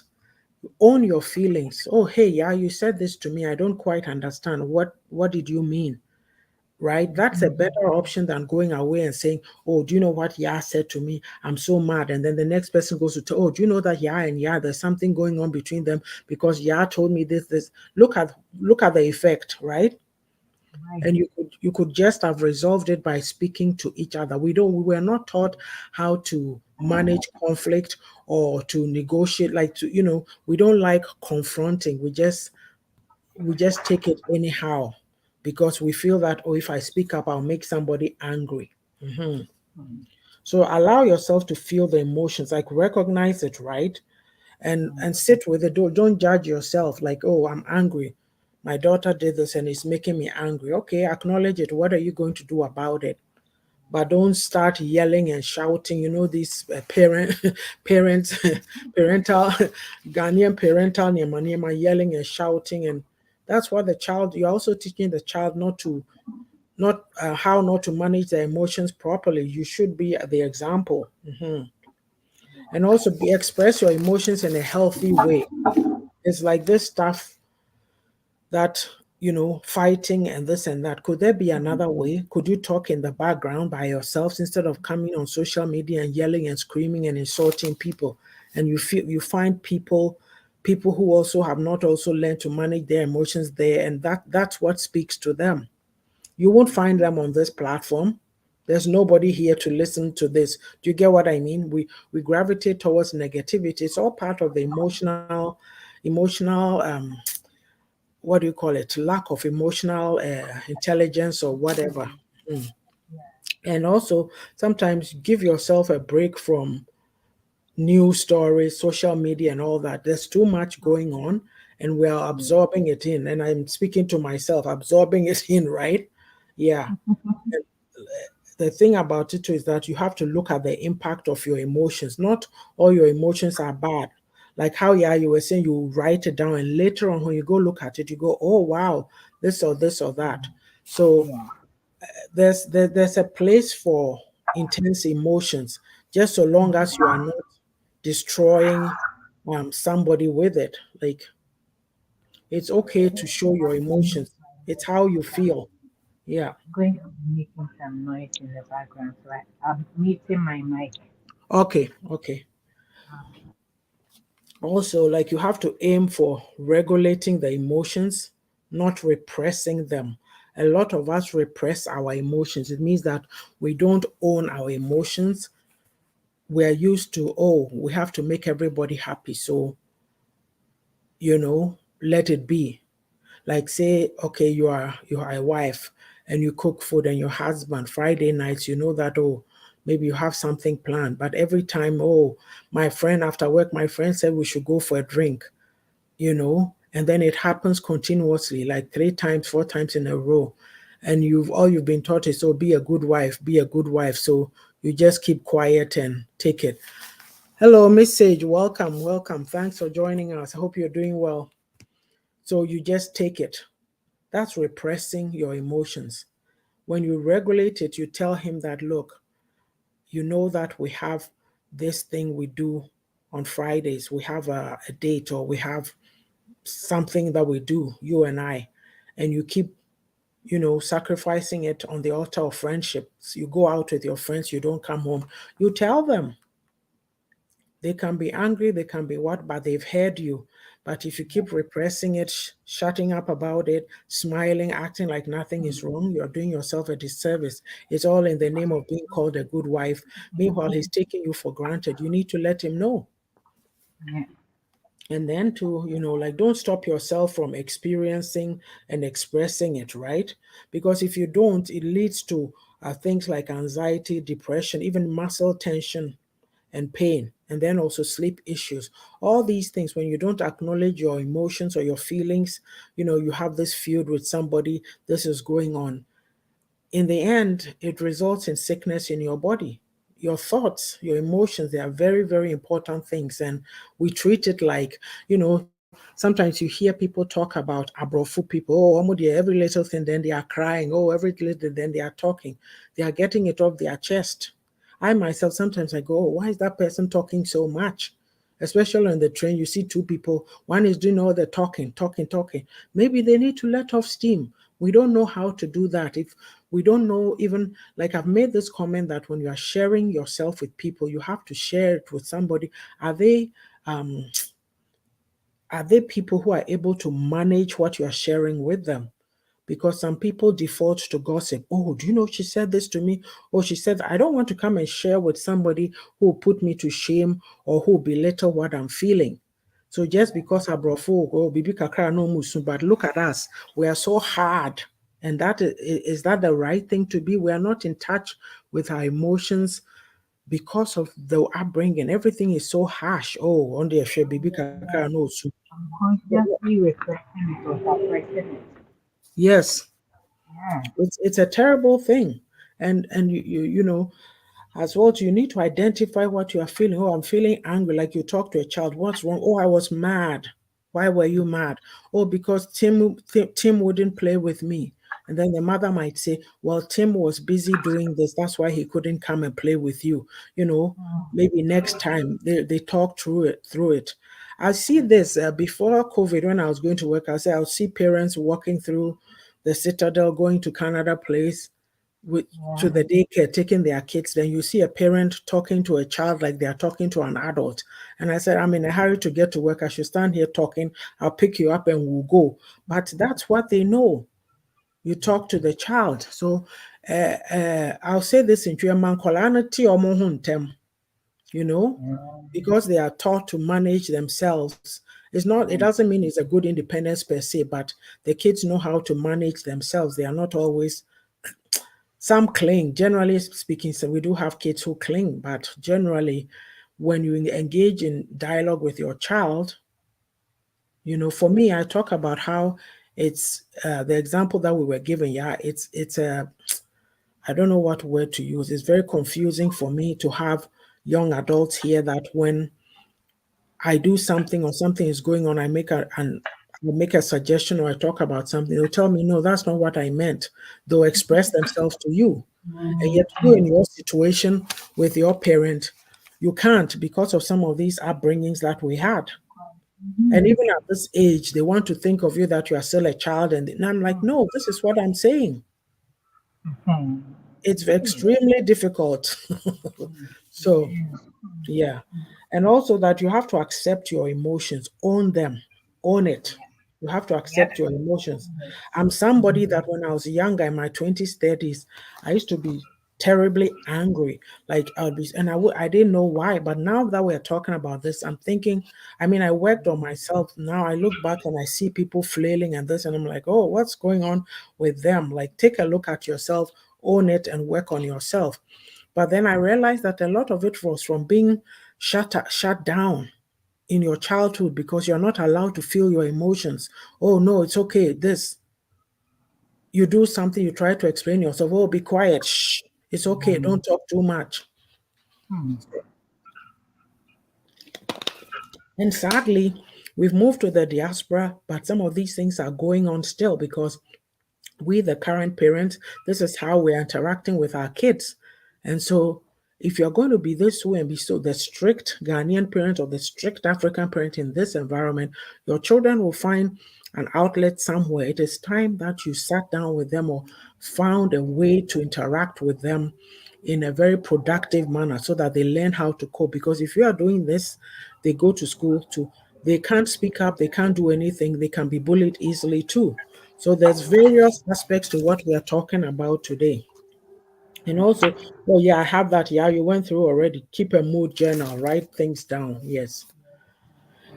own your feelings. Oh, hey, yeah, you said this to me. I don't quite understand. What did you mean? Right? That's a better option than going away and saying, oh, do you know what Ya said to me? I'm so mad. And then the next person goes to tell, oh, do you know that Ya and Ya, there's something going on between them because Ya told me this. Look at the effect, right? Right. And you could just have resolved it by speaking to each other. We were not taught how to manage conflict or to negotiate, like we don't like confronting. We just take it anyhow because we feel that, oh, if I speak up, I'll make somebody angry. Mhm. Mm. So allow yourself to feel the emotions, like recognize it, right? And sit with it. Don't judge yourself like, oh, I'm angry. My daughter did this and it's making me angry. Okay, acknowledge it. What are you going to do about it? But don't start yelling and shouting. These parents, parental, Ghanaian parental nema yelling and shouting, and that's what the child. You're also teaching the child not how not to manage their emotions properly. You should be the example. And also express your emotions in a healthy way. It's like this stuff that fighting and this and that. Could there be another way? Could you talk in the background by yourselves instead of coming on social media and yelling and screaming and insulting people? And you find people who also have not also learned to manage their emotions there, and that's what speaks to them. You won't find them on this platform. There's nobody here to listen to this. Do you get what I mean? We gravitate towards negativity. It's all part of the emotional what do you call it, lack of emotional intelligence or whatever. Intelligence. Mm. Yeah. And also sometimes give yourself a break from news stories, social media, and all that. There's too much going on, and we're Mm. absorbing it in. And I'm speaking to myself, absorbing it in, right? Yeah. The thing about it too is that you have to look at the impact of your emotions. Not all your emotions are bad. Like how, yeah, you were saying, you write it down, and later on when you go look at it, you go, oh wow, this or that. So Yeah. there's a place for intense emotions, just so long as you are not destroying somebody with it. Like, it's okay to show your emotions. It's how you feel. Yeah. Going to be making some noise in the background, so I'm muting my mic. Okay. Okay. Also, like, you have to aim for regulating the emotions, not repressing them. A lot of us repress our emotions. It means that we don't own our emotions. We're used to, oh, we have to make everybody happy. So, let it be. Like, say, okay, you are a wife and you cook food, and your husband Friday nights, that, oh, maybe you have something planned, but every time, oh, my friend after work, my friend said we should go for a drink, and then it happens continuously, like 3 times, 4 times in a row. And all you've been taught is, oh, be a good wife, be a good wife. So you just keep quiet and take it. Hello, Miss Sage. Welcome, welcome. Thanks for joining us. I hope you're doing well. So you just take it. That's repressing your emotions. When you regulate it, you tell him that, look, you know that we have this thing we do on Fridays. We have a date, or we have something that we do, you and I, and you keep, sacrificing it on the altar of friendships. You go out with your friends, you don't come home. You tell them. They can be angry, they can be what, but they've heard you. But if you keep repressing it, shutting up about it, smiling, acting like nothing is wrong, you're doing yourself a disservice. It's all in the name of being called a good wife. Meanwhile, he's taking you for granted. You need to let him know. Yeah. And then to, like, don't stop yourself from experiencing and expressing it, right? Because if you don't, it leads to things like anxiety, depression, even muscle tension and pain, and then also sleep issues. All these things, when you don't acknowledge your emotions or your feelings, you have this feud with somebody, this is going on. In the end, it results in sickness in your body. your thoughts, your emotions, they are very, very important things. And we treat it like, sometimes you hear people talk about abrofu people. Oh, every little thing, then they are crying. Oh, every little, then they are talking. They are getting it off their chest. I myself, sometimes I go, oh, why is that person talking so much? Especially on the train, you see two people. One is doing all the talking, talking, talking. Maybe they need to let off steam. We don't know how to do that. If we don't know, even like I've made this comment that when you are sharing yourself with people, you have to share it with somebody. Are they um, are they people who are able to manage what you are sharing with them? Because some people default to gossip. Oh, do you know she said this to me? Oh, she said, I don't want to come and share with somebody who will put me to shame or who will belittle what I'm feeling. So just because I brought folk, oh, bibi kakra no musu, but look at us, we are so hard. And that is that the right thing to be? We are not in touch with our emotions because of the upbringing. Everything is so harsh. Oh, on the share bibi kakra no su. Unconsciously reflecting it or suppressing it. Yes, Yeah. it's a terrible thing. And as well, you need to identify what you are feeling. Oh, I'm feeling angry. Like you talk to a child, what's wrong? Oh, I was mad. Why were you mad? Oh, because Tim wouldn't play with me. And then the mother might say, well, Tim was busy doing this. That's why he couldn't come and play with you. You know, maybe next time they talk through it. I see this before COVID when I was going to work. I'll see parents walking through the Citadel, going to Canada Place with Yeah. to the daycare, taking their kids. Then you see a parent talking to a child like they are talking to an adult. And I said, I'm in a hurry to get to work. I should stand here talking. I'll pick you up and we'll go. But that's what they know. You talk to the child. So I'll say this in German, you know, Yeah. because they are taught to manage themselves. It doesn't mean it's a good independence per se, but the kids know how to manage themselves. They are not always, some cling, generally speaking. So we do have kids who cling, but generally, when you engage in dialogue with your child, for me, I talk about how it's the example that we were given. Yeah, it's a, I don't know what word to use. It's very confusing for me to have young adults here that when I do something or something is going on, I make a suggestion or I talk about something. They'll tell me, no, that's not what I meant. They'll express themselves to you. And yet, you in your situation with your parent, you can't because of some of these upbringings that we had. And even at this age, they want to think of you that you are still a child. And I'm like, no, this is what I'm saying. It's extremely difficult. So, yeah. And also that you have to accept your emotions, own them, own it. You have to accept Yep. your emotions. I'm somebody that when I was younger, in my 20s, 30s, I used to be terribly angry. Like I would be, and I didn't know why. But now that we're talking about this, I'm thinking, I mean, I worked on myself. Now I look back and I see people flailing and this, and I'm like, oh, what's going on with them? Like, take a look at yourself, own it, and work on yourself. But then I realized that a lot of it was from being shut down in your childhood because you're not allowed to feel your emotions. Oh no, it's okay. This, you do something, you try to explain yourself. Oh, be quiet. Shh. It's okay. Don't talk too much. And sadly, we've moved to the diaspora, but some of these things are going on still because we, the current parents, this is how we're interacting with our kids. And so, if you're going to be this way and be so the strict Ghanaian parent or the strict African parent in this environment, your children will find an outlet somewhere. It is time that you sat down with them or found a way to interact with them in a very productive manner so that they learn how to cope. Because if you are doing this, they go to school to, they can't speak up, they can't do anything, they can be bullied easily too. So there's various aspects to what we are talking about today. And also, oh yeah, I have that. Yeah, you went through already. Keep a mood journal, write things down. Yes.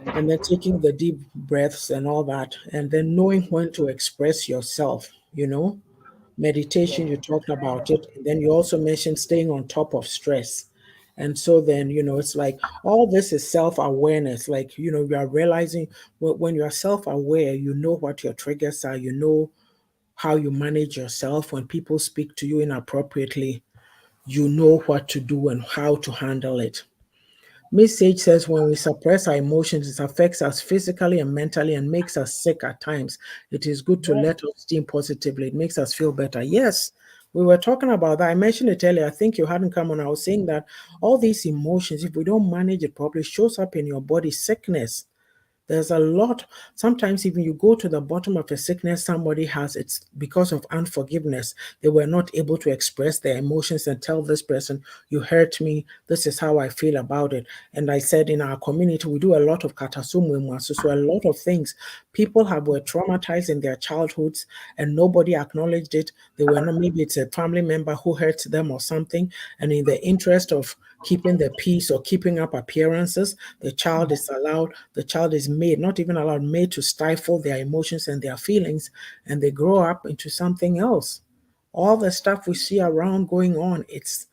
And then taking the deep breaths and all that. And then knowing when to express yourself. Meditation, you talked about it. And then you also mentioned staying on top of stress. And so then, it's like all this is self awareness. Like, you are realizing when you are self aware, you know what your triggers are, you know how you manage yourself when people speak to you inappropriately. you know what to do and how to handle it. Miss Sage says when we suppress our emotions, it affects us physically and mentally and makes us sick at times. It is good to Yes. let us think positively. It makes us feel better. Yes, we were talking about that. I mentioned it earlier. I think you hadn't come on. I was saying that all these emotions, if we don't manage it properly, shows up in your body sickness. There's a lot. Sometimes, even you go to the bottom of a sickness somebody has, it's because of unforgiveness. They were not able to express their emotions and tell this person, "You hurt me. This is how I feel about it." And I said in our community, we do a lot of katasumu, so a lot of things. People have were traumatized in their childhoods and nobody acknowledged it. They were not, maybe it's a family member who hurt them or something. And in the interest of keeping the peace or keeping up appearances, the child is made, not even allowed, made to stifle their emotions and their feelings, and they grow up into something else. All the stuff we see around going on, it's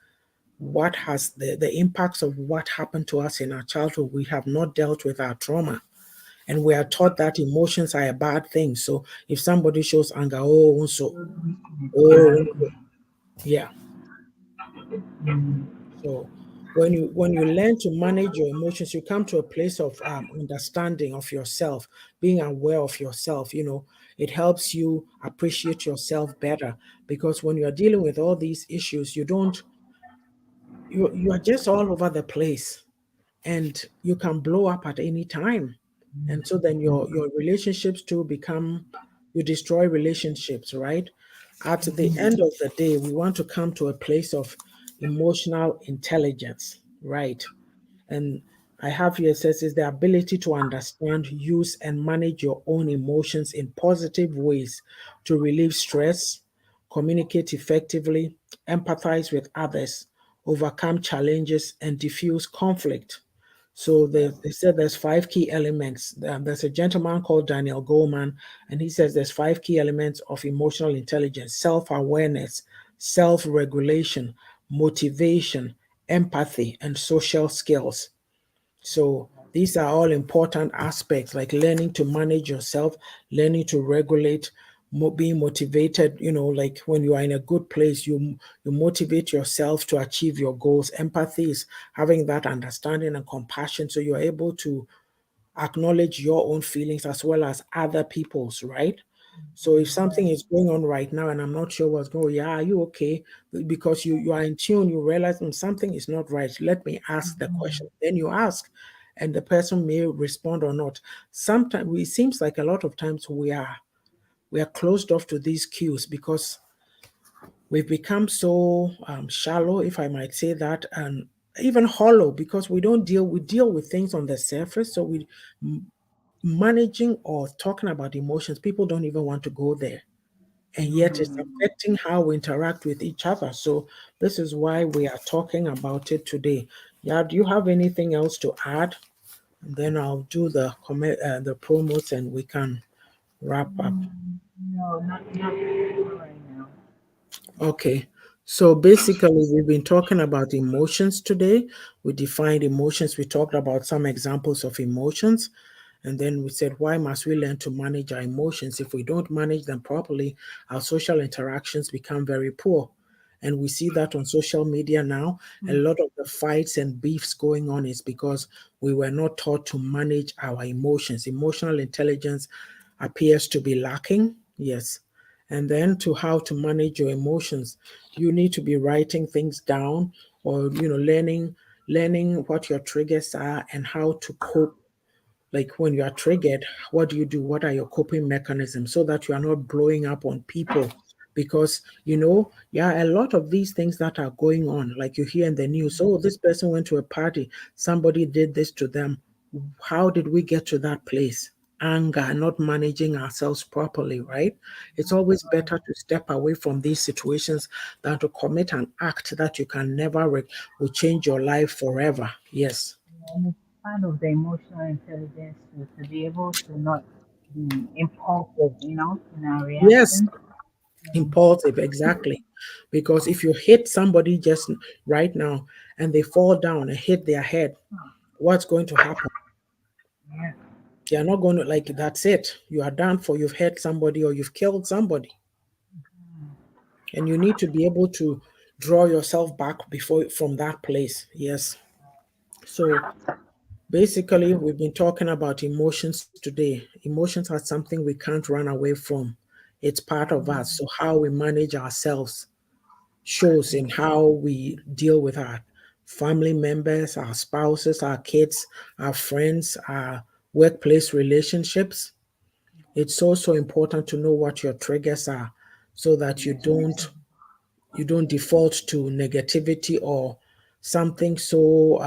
what has the impacts of what happened to us in our childhood. We have not dealt with our trauma. And we are taught that emotions are a bad thing. So if somebody shows anger, oh, so, oh, Exactly. yeah. Mm. So when you learn to manage your emotions, you come to a place of understanding of yourself, being aware of yourself. It helps you appreciate yourself better because when you are dealing with all these issues, you are just all over the place, and you can blow up at any time. And so then your relationships too become, you destroy relationships, right? At the end of the day, we want to come to a place of emotional intelligence, right? And I have here, says is the ability to understand, use, and manage your own emotions in positive ways to relieve stress, communicate effectively, empathize with others, overcome challenges, and diffuse conflict. So they said there's five key elements. There's a gentleman called Daniel Goleman, and he says there's five key elements of emotional intelligence: self-awareness, self-regulation, motivation, empathy, and social skills. So these are all important aspects, like learning to manage yourself, learning to regulate, being motivated. Like when you are in a good place, you motivate yourself to achieve your goals. Empathy is having that understanding and compassion, so you're able to acknowledge your own feelings as well as other people's, right? So if something is going on right now and I'm not sure what's going on, yeah, are you okay? Because you are in tune, you realize something is not right. Let me ask the question. Then you ask, and the person may respond or not. Sometimes it seems like a lot of times we are closed off to these cues because we've become so shallow, if I might say that, and even hollow because we deal with things on the surface. So we managing or talking about emotions, people don't even want to go there, and yet it's affecting how we interact with each other. So this is why we are talking about it today. Yeah, do you have anything else to add? And then I'll do the promos and we can wrap up. No, not right now. Okay. So basically, we've been talking about emotions today. We defined emotions. We talked about some examples of emotions. And then we said, why must we learn to manage our emotions? If we don't manage them properly, our social interactions become very poor. And we see that on social media now. A lot of the fights and beefs going on is because we were not taught to manage our emotions. Emotional intelligence appears to be lacking. Yes. And then to how to manage your emotions, you need to be writing things down, or learning what your triggers are and how to cope. Like when you are triggered, what do you do? What are your coping mechanisms so that you are not blowing up on people? Because yeah, a lot of these things that are going on, like you hear in the news, oh, this person went to a party, somebody did this to them. How did we get to that place? Anger, not managing ourselves properly, right? It's always better to step away from these situations than to commit an act that you can never will change your life forever. Yes. And it's part of the emotional intelligence to be able to not be impulsive, in our Yes. reactions. Impulsive, exactly. Because if you hit somebody just right now and they fall down and hit their head, what's going to happen? Yeah. They are not going to, like, that's it. You are done for. You've hit somebody or you've killed somebody. And you need to be able to draw yourself back before from that place. Yes. So basically, we've been talking about emotions today. Emotions are something we can't run away from. It's part of us. So how we manage ourselves shows in how we deal with our family members, our spouses, our kids, our friends, our workplace relationships. It's also important to know what your triggers are so that you don't default to negativity or something so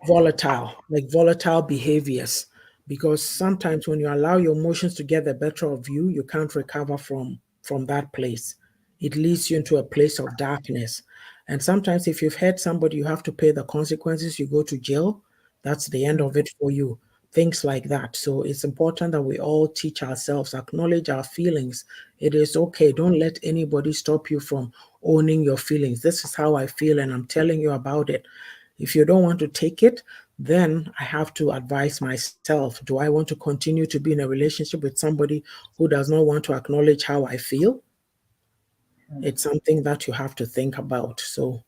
volatile behaviors. Because sometimes when you allow your emotions to get the better of you, you can't recover from that place. It leads you into a place of darkness. And sometimes if you've hurt somebody, you have to pay the consequences. You go to jail. That's the end of it for you. Things like that. So it's important that we all teach ourselves, acknowledge our feelings. It is okay. Don't let anybody stop you from owning your feelings. This is how I feel, and I'm telling you about it. If you don't want to take it, then I have to advise myself. Do I want to continue to be in a relationship with somebody who does not want to acknowledge how I feel? It's something that you have to think about. So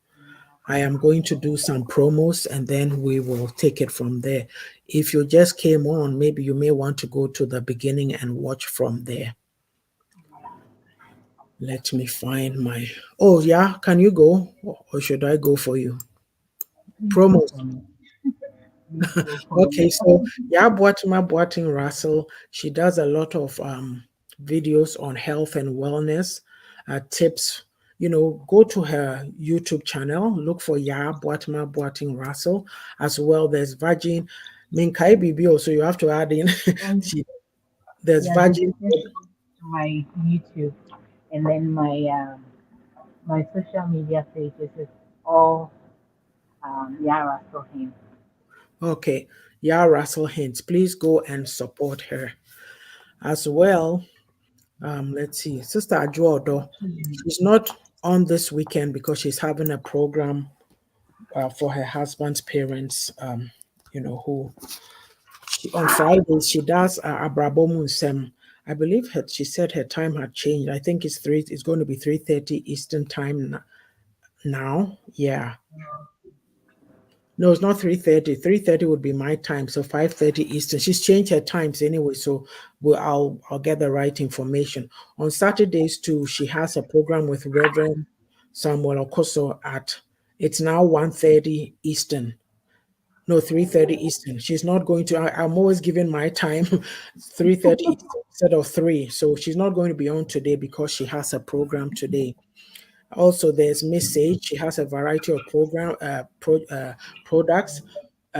I am going to do some promos and then we will take it from there. If you just came on, maybe you may want to go to the beginning and watch from there. Let me find my. Oh, yeah. Can you go? Or should I go for you? Please go Promos. for me. Please go for Okay, me. so yeah, Boating Russell, she does a lot of videos on health and wellness, tips. Go to her YouTube channel, look for Boating Russell as well. There's Virgin Minkai BBO, so you have to add in. And she, there's yeah, they Virgin. just go to my YouTube and then my social media pages is all Yara Sohin. Okay, yeah, Russell Hints. Please go and support her as well. Let's see, Sister Ajuodo, she's not on this weekend because she's having a program for her husband's parents. Who on Fridays she does Abrabomu Nsem. I believe she said her time had changed. I think it's three. It's going to be 3:30 Eastern time now. Yeah. No, it's not 3:30. 3:30 would be my time, so 5:30 Eastern. She's changed her times anyway, so I'll get the right information. On Saturdays too, she has a program with Reverend Samuel Okoso at it's now 1:30 Eastern. No, 3:30 Eastern. She's not going to. I'm always giving my time 3:30 Eastern instead of 3. So she's not going to be on today because she has a program today. Also, there's Miss Sage. She has a variety of products.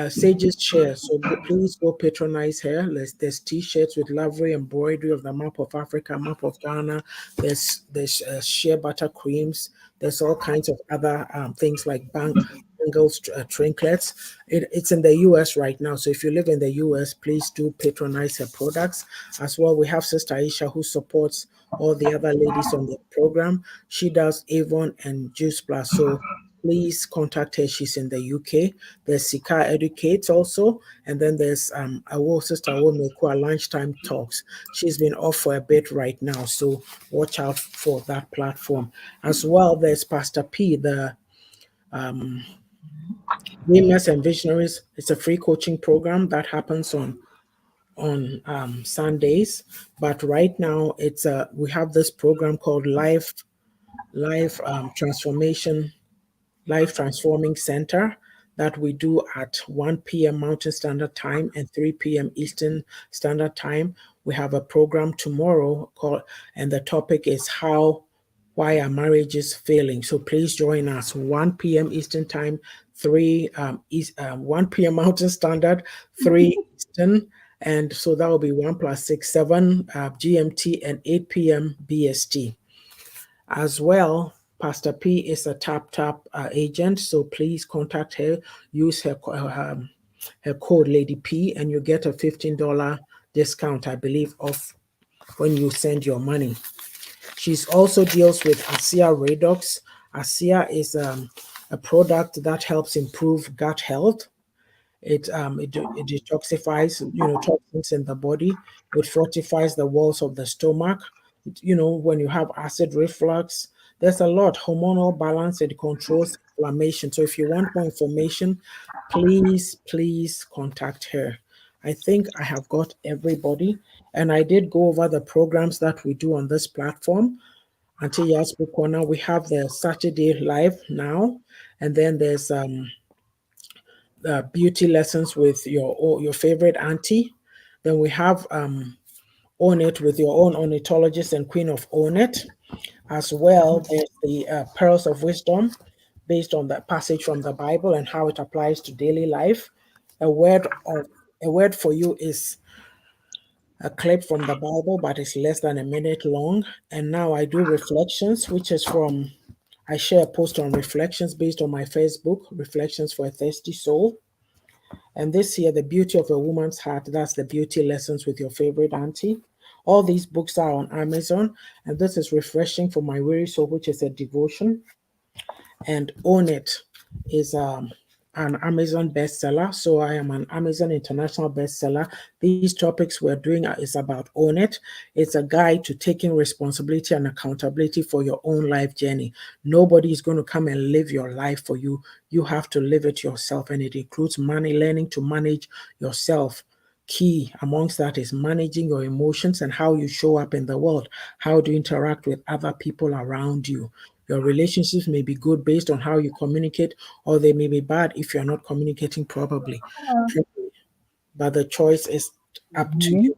Sage's chair. So please go patronize her. There's T-shirts with lovely embroidery of the map of Africa, map of Ghana. There's shea butter creams. There's all kinds of other things like bangles, trinklets. It's in the U.S. right now. So if you live in the U.S., please do patronize her products. As well, we have Sister Aisha who supports all the other ladies on the program. She does Avon and Juice Plus. So please contact her. She's in the UK. There's Sika Educates also. And then there's Sister Awomeku lunchtime talks. She's been off for a bit right now. So watch out for that platform. As well, there's Pastor P, the Dreamers and Visionaries. It's a free coaching program that happens on Sundays. But right now, we have this program called Life Transformation Life Transforming Center that we do at 1 p.m. Mountain Standard Time and 3 p.m. Eastern Standard Time. We have a program tomorrow and the topic is why are marriages failing? So please join us 1 p.m. Eastern Time, 1 p.m. Mountain Standard, 3 Eastern. And so that will be 1 plus 6, 7 GMT and 8 p.m. BST. As well, Pastor P is a tap agent, so please contact her. Use her code Lady P, and you get a $15 discount, I believe, off when you send your money. She's also deals with ASEA Redox. ASEA is a product that helps improve gut health. It detoxifies toxins in the body. It fortifies the walls of the stomach. When you have acid reflux, There's a lot hormonal balance. It controls inflammation. So if you want more information, please contact her. I think I have got everybody, and I did go over the programs that we do on this platform. Auntie Yaa'S Book Corner. We have the Saturday live now, and then there's beauty lessons with your favorite auntie. Then we have Own It with your own ornithologist and queen of Own It. As well, there's the Pearls of Wisdom based on that passage from the Bible and how it applies to daily life. A word of a word for you is a clip from the Bible, but it's less than a minute long. And now I do reflections, which is from I share a post on reflections based on my Facebook, Reflections for a Thirsty Soul. And this year, The Beauty of a Woman's Heart, that's the beauty lessons with your favorite auntie. All these books are on Amazon, and this is Refreshing for My Weary Soul, which is a devotion. And Own It is an Amazon bestseller. So I am an Amazon international bestseller. These topics we're doing is about Own It. It's a guide to taking responsibility and accountability for your own life journey. Nobody is going to come and live your life for you. You have to live it yourself, and it includes learning to manage yourself. Key amongst that is managing your emotions and how you show up in the world. How do you interact with other people around you? Your relationships may be good based on how you communicate, or they may be bad if you're not communicating properly. But the choice is up to Mhm. you.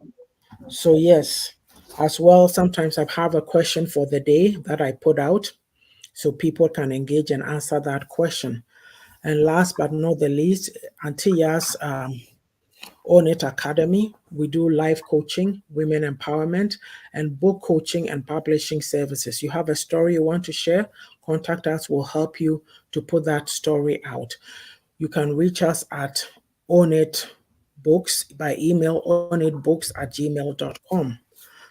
So, yes, as well, sometimes I have a question for the day that I put out so people can engage and answer that question. And last but not the least, Auntie Yaa'S Own It Academy. We do life coaching, women empowerment, and book coaching and publishing services. You have a story you want to share? Contact us. We'll help you to put that story out. You can reach us at Own It Books by email, ownitbooks@gmail.com.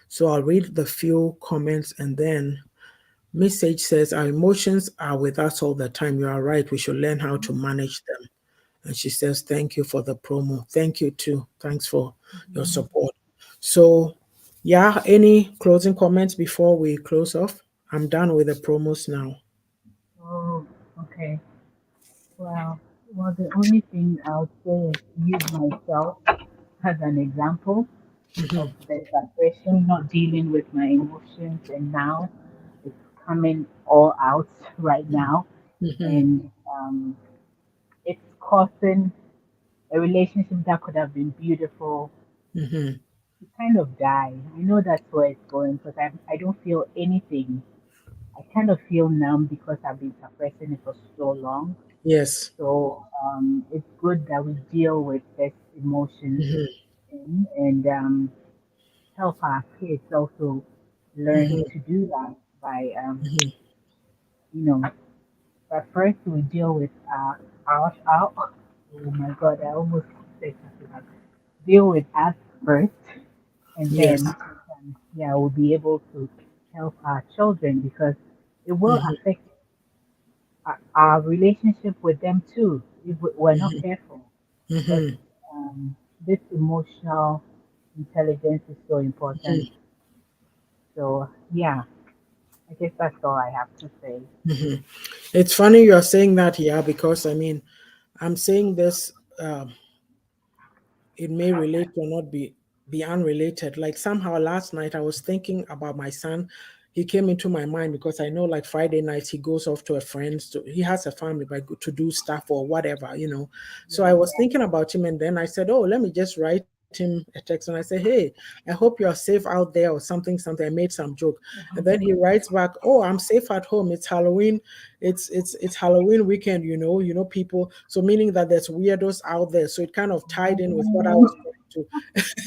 So I'll read the few comments and then message says our emotions are with us all the time. You are right. We should learn how to manage them. And she says, thank you for the promo. Thank you too. Thanks for your support. So, yeah, any closing comments before we close off? I'm done with the promos now. Oh, okay. Well, the only thing I would say is use myself as an example of Hmm. the suppression, not dealing with my emotions, and now it's coming all out right now, Hmm. and it's causing a relationship that could have been beautiful Hmm. to kind of die. I know that's where it's going because I don't feel anything. I kind of feel numb because I've been suppressing it for so long. Yes. So it's good that we deal with this emotions Hmm. and help our kids also learn Hmm. to do that by, Hmm. you know, but first we deal with our oh my God, I almost said something like deal with us first, and then Yes. yeah, we'll be able to help our children because it will Hmm. affect our relationship with them too if we're not careful. Because Hmm. um, this emotional intelligence is so important. So yeah, I guess that's all I have to say. Hmm. It's funny you're saying that, yeah, because I mean, I'm saying this. It may relate or not be unrelated. Like somehow last night I was thinking about my son. He came into my mind because I know like Friday nights he goes off to a friend's to he has a family but to do stuff or whatever. So I Yeah, was thinking about him and then I said, oh, let me just write him a text and I say, hey, I hope you're safe out there or something. I made some joke. And then he writes back, oh, I'm safe at home. It's Halloween. It's Halloween weekend, people. So meaning that there's weirdos out there. So it kind of tied in with what I was trying to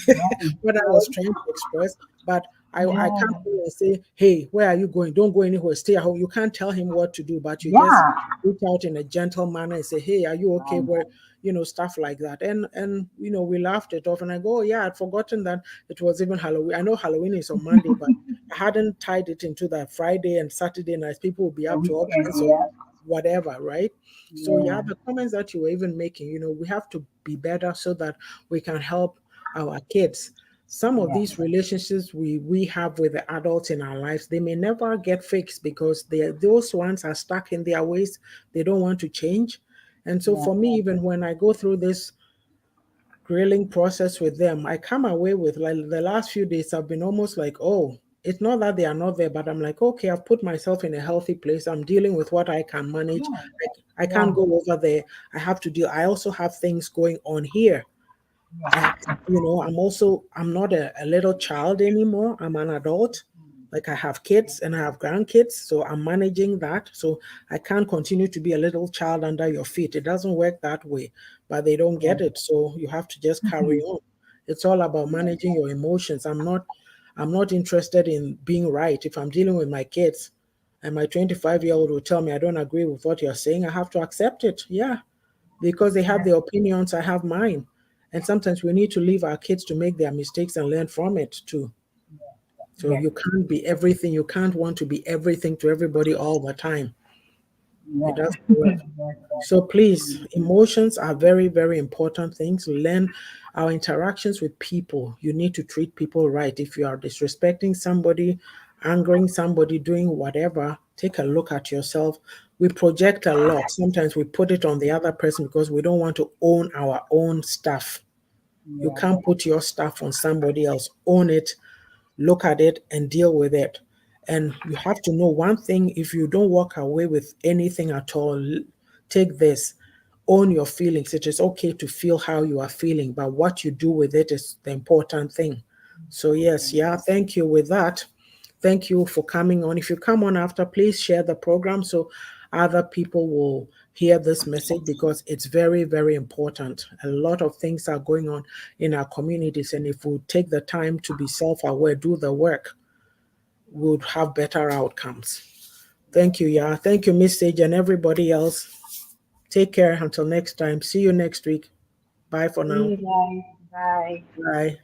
yeah, it what I was does. trying to express. But I Yeah, can't go and say, hey, where are you going? Don't go anywhere. Stay at home. You can't tell him what to do, but you just yeah. reach out in a gentle manner and say, hey, are you okay? Um, Where stuff like that. And we laughed it off and I go, oh yeah, I'd forgotten that it was even Halloween. I know Halloween is on Monday, but I hadn't tied it into that Friday and Saturday nights. People will be the up to all weekend, kinds of yeah, whatever, right? So yeah, yeah, the comments that you were even making, we have to be better so that we can help our kids. Some of Yeah. these relationships we have with the adults in our lives, they may never get fixed because those ones are stuck in their ways. They don't want to change. And so Yeah. for me, even when I go through this grilling process with them, I come away with, like, the last few days have been almost like, oh, it's not that they are not there, but I'm like, okay, I've put myself in a healthy place. I'm dealing with what I can manage. Yeah. I Yeah. can't go over there. I have to deal. I also have things going on here. I Yeah. have to, I'm not a little child anymore. I'm an adult. Like, I have kids and I have grandkids, so I'm managing that. So I can't continue to be a little child under your feet. It doesn't work that way, but they don't Yeah. get it. So you have to just carry on. It's all about Yeah. managing your emotions. I'm not interested in being right. If I'm dealing with my kids and my 25-year-old will tell me I don't agree with what you're saying, I have to accept it. Yeah, because they have Yeah. their opinions, I have mine. And sometimes we need to leave our kids to make their mistakes and learn from it too. So Yes. you can't be everything. You can't want to be everything to everybody all the time. It Yeah. doesn't work. Yes. So please, emotions are very, very important things. Learn our interactions with people. You need to treat people right. If you are disrespecting somebody, angering somebody, doing whatever, take a look at yourself. We project a lot. Sometimes we put it on the other person because we don't want to own our own stuff. You Yeah. can't put your stuff on somebody else. Own it, look at it, and deal with it. And you have to know one thing: if you don't walk away with anything at all, take this: own your feelings. It is okay to feel how you are feeling, but what you do with it is the important thing. So, yes, yeah, thank you with that. Thank you for coming on. If you come on after, please share the program so other people will hear this message because it's very, very important. A lot of things are going on in our communities, and if we take the time to be self aware, do the work, we would have better outcomes. Thank you, yeah. Thank you, Miss Sage, and everybody else. Take care until next time. See you next week. Bye for See now. you guys. Bye. Bye.